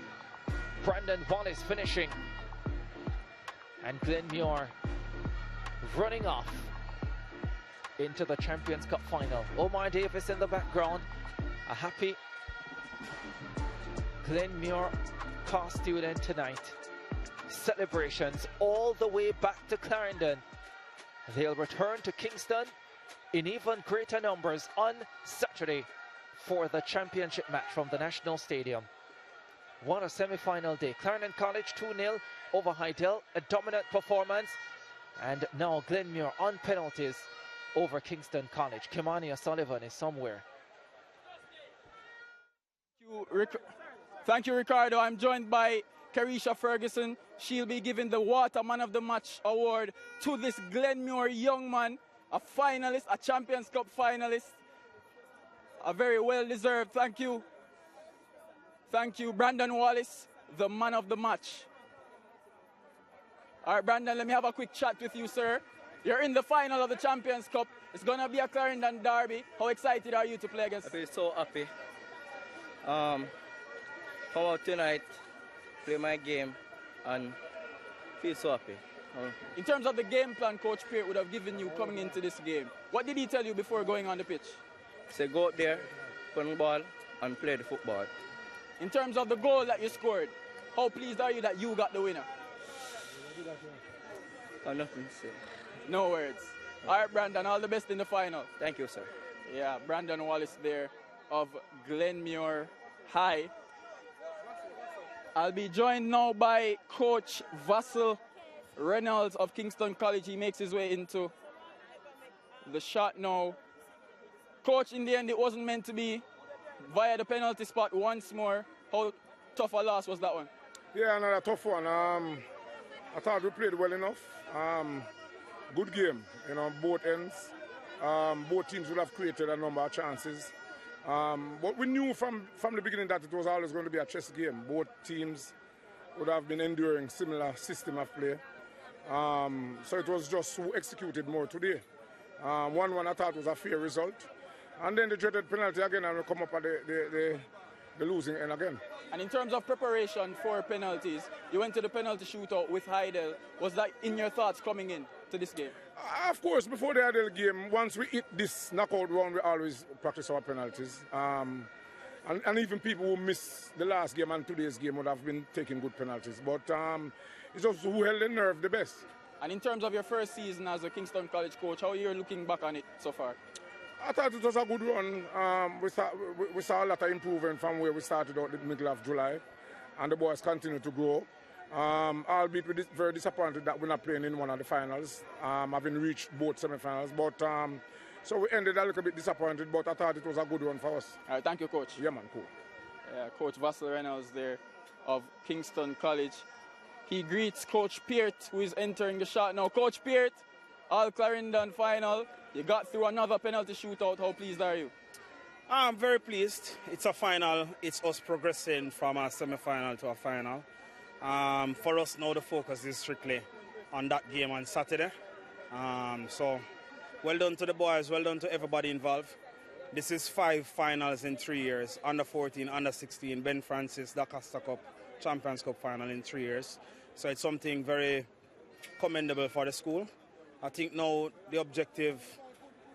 Brandon Wallace finishing. And Glenmuir running off into the Champions Cup final. Omar Davis in the background. A happy Glenmuir car student tonight. Celebrations all the way back to Clarendon. They'll return to Kingston in even greater numbers on Saturday for the championship match from the National Stadium. What a semi-final day. Clarendon College 2-0 over Heidel, a dominant performance. And now Glenmuir on penalties over Kingston College. Kimani O'Sullivan is somewhere. Thank you, Ricardo. I'm joined by Carisha Ferguson. She'll be giving the Water Man of the Match award to this Glenmuir young man, a finalist, a Champions Cup finalist. A very well-deserved thank you. Thank you, Brandon Wallace, the man of the match. All right, Brandon, let me have a quick chat with you, sir. You're in the final of the Champions Cup. It's going to be a Clarendon derby. How excited are you to play against? I feel so happy. Come out tonight, play my game, and feel so happy. In terms of the game plan Coach Peart would have given you coming into this game, what did he tell you before going on the pitch? Say go out there, put the ball, and play the football. In terms of the goal that you scored, how pleased are you that you got the winner? Nothing to say. No words. All right, Brandon, all the best in the final. Thank you, sir. Yeah, Brandon Wallace there of Glenmuir High. I'll be joined now by Coach Vassal Reynolds of Kingston College. He makes his way into the shot now. Coach, in the end, it wasn't meant to be. Via the penalty spot once more. How tough a loss was that one? Yeah, another tough one. I thought we played well enough. Good game, both ends. Both teams would have created a number of chances. But we knew from the beginning that it was always going to be a chess game. Both teams would have been enduring similar system of play. So it was just who executed more today. 1-1 I thought was a fair result. And then the dreaded penalty again, and we come up at the losing end again. And in terms of preparation for penalties, you went to the penalty shootout with Heidel. Was that in your thoughts coming in to this game? Of course, before the Heidel game, once we hit this knockout round, we always practice our penalties. And even people who missed the last game and today's game would have been taking good penalties. But it's just who held the nerve the best. And in terms of your first season as a Kingston College coach, how are you looking back on it so far? I thought it was a good run. We saw a lot of improvement from where we started out in the middle of July. And the boys continue to grow. Albeit we're very disappointed that we're not playing in one of the finals, having reached both semi-finals. But so we ended a little bit disappointed, but I thought it was a good one for us. All right, thank you, Coach. Yeah, man, cool. Coach Vassal Reynolds there of Kingston College. He greets Coach Peart, who is entering the shot now. Coach Peart, all Clarendon final. You got through another penalty shootout. How pleased are you? I'm very pleased. It's a final. It's us progressing from a semi-final to a final. For us now, the focus is strictly on that game on Saturday. So, well done to the boys. Well done to everybody involved. This is 5 finals in 3 years. Under 14, under 16, Ben Francis, the Costa Cup, Champions Cup final in 3 years. So it's something very commendable for the school. I think now the objective,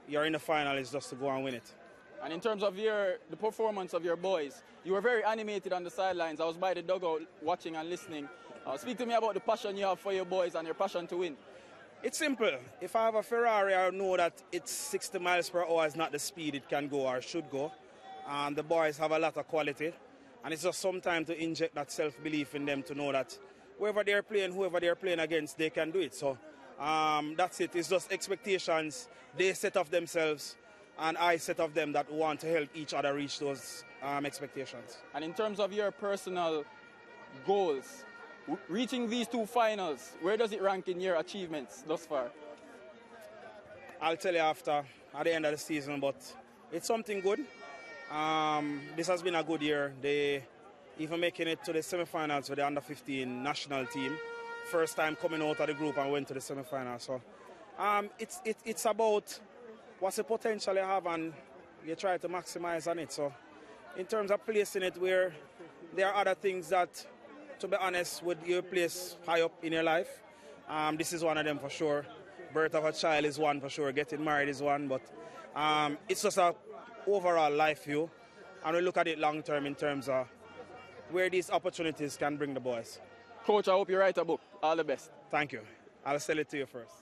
you're in the final, is just to go and win it. And in terms of the performance of your boys, you were very animated on the sidelines. I was by the dugout watching and listening. Speak to me about the passion you have for your boys and your passion to win. It's simple. If I have a Ferrari, I know that it's 60 miles per hour is not the speed it can go or should go. And the boys have a lot of quality. And it's just some time to inject that self-belief in them to know that whoever they're playing against, they can do it. So that's it. It's just expectations they set of themselves and I set of them that want to help each other reach those expectations. And in terms of your personal goals, reaching these 2 finals, where does it rank in your achievements thus far? I'll tell you at the end of the season, but it's something good. This has been a good year. They even making it to the semi-finals with the under-15 national team. First time coming out of the group and went to the semi-finals. So it's about what's the potential you have and you try to maximize on it. So in terms of placing it where there are other things that, to be honest, would you place high up in your life. This is one of them for sure. Birth of a child is one for sure. Getting married is one. But it's just a overall life view. And we look at it long term in terms of where these opportunities can bring the boys. Coach, I hope you write a book. All the best. Thank you. I'll sell it to you first.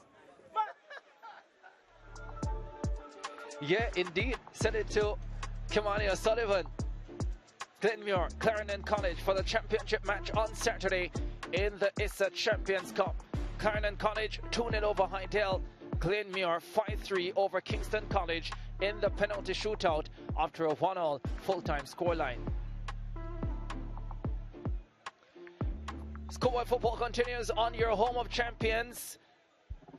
Yeah, indeed. Send it to Kimani O'Sullivan. Glenmuir, Clarendon College for the championship match on Saturday in the ISSA Champions Cup. Clarendon College 2-0 over Heidel. Glenmuir 5-3 over Kingston College in the penalty shootout after a 1-1 full-time scoreline. Schoolboy football continues on your home of champions.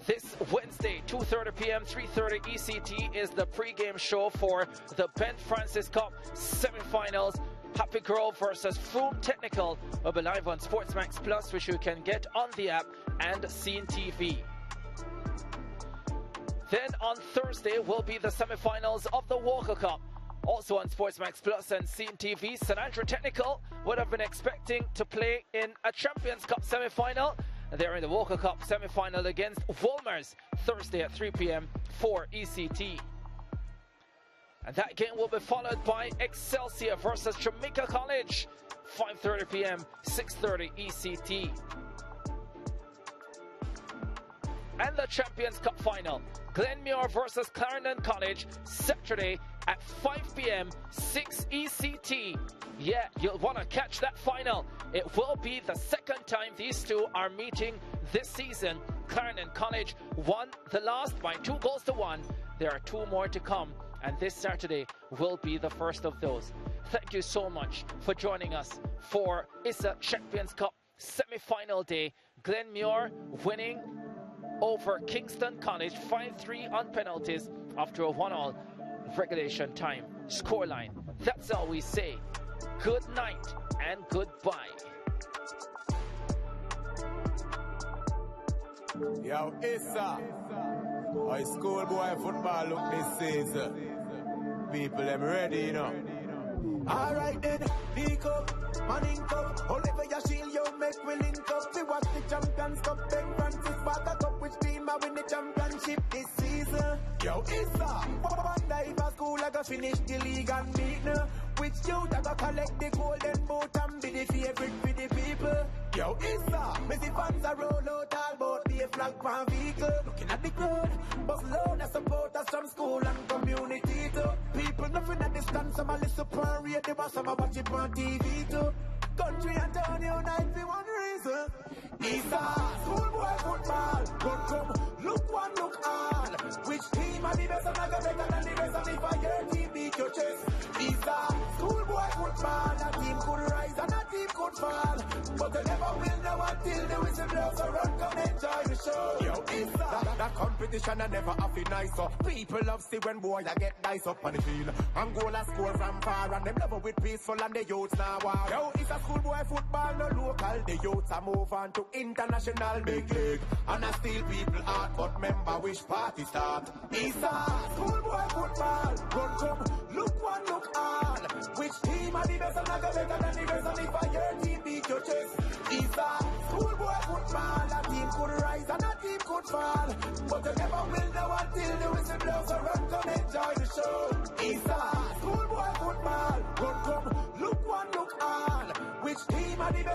This Wednesday, 2:30 p.m., 3:30 ECT is the pre-game show for the Ben Francis Cup semi-finals. Happy Grove versus Froome Technical will be live on SportsMax Plus, which you can get on the app and Scene TV. Then on Thursday will be the semi-finals of the Walker Cup. Also on SportsMax Plus and Scene TV, St Andrew Technical would have been expecting to play in a Champions Cup semi-final. They're in the Walker Cup semi-final against Wolmers Thursday at 3 p.m. for ECT. And that game will be followed by Excelsior versus Jamaica College, 5:30 p.m., 6:30 ECT. And the Champions Cup final, Glenmuir versus Clarendon College, Saturday at 5 p.m., 6 ECT. Yeah, you'll want to catch that final. It will be the second time these two are meeting this season. Clarendon College won the last by 2-1. There are 2 more to come, and this Saturday will be the first of those. Thank you so much for joining us for ISSA Champions Cup semi-final day. Glenmuir winning over Kingston College 5-3 on penalties after a 1-1 regulation time scoreline. That's all we say. Good night and goodbye. Yo, ISSA. How schoolboy football look this season. People, them ready, you know. Alright then, pick up, manning up. Oliver your shield, you make we link up. We watch the Champions Cup, then Francis Barker Cup. Which team are win the championship this season? Yo, ISSA. Wonder if a school I go finish the league and beat now. Which youth I go collect the golden boot and be the favorite for the people? Yo, ISSA. Me see fans a roll out all boat, be a flag for vehicle. Looking at the crowd, bus load of supporters from school and community too. People nothing at distance, some a listen per radio, some a watch it on TV too. Country and town unite for one reason. ISSA, schoolboy football. Don't come, look one, look all. Which team are the best and I go better than the rest? And if I your team beat your chest, ISSA, schoolboy football. A team could rise and a team could fall, but they never will know until the whistle blows. So run, come enjoy the show. Yo, ISSA, that competition I never have it nice up. People love see when boy I get nice up on the field. And goal a score from far, and them love it with peaceful and the youths now wow. Yo, it's a schoolboy football, no local. The youths are move on to international big league. And I steal people heart, but member wish party start. ISSA, schoolboy football. Run come, look one, look all. Which team are the best and I go better than the rest? And if I your team beat your chest, ISSA, schoolboy football. A team could rise and a team could fall, but they never will know until the whistle blows. So run, come enjoy the show.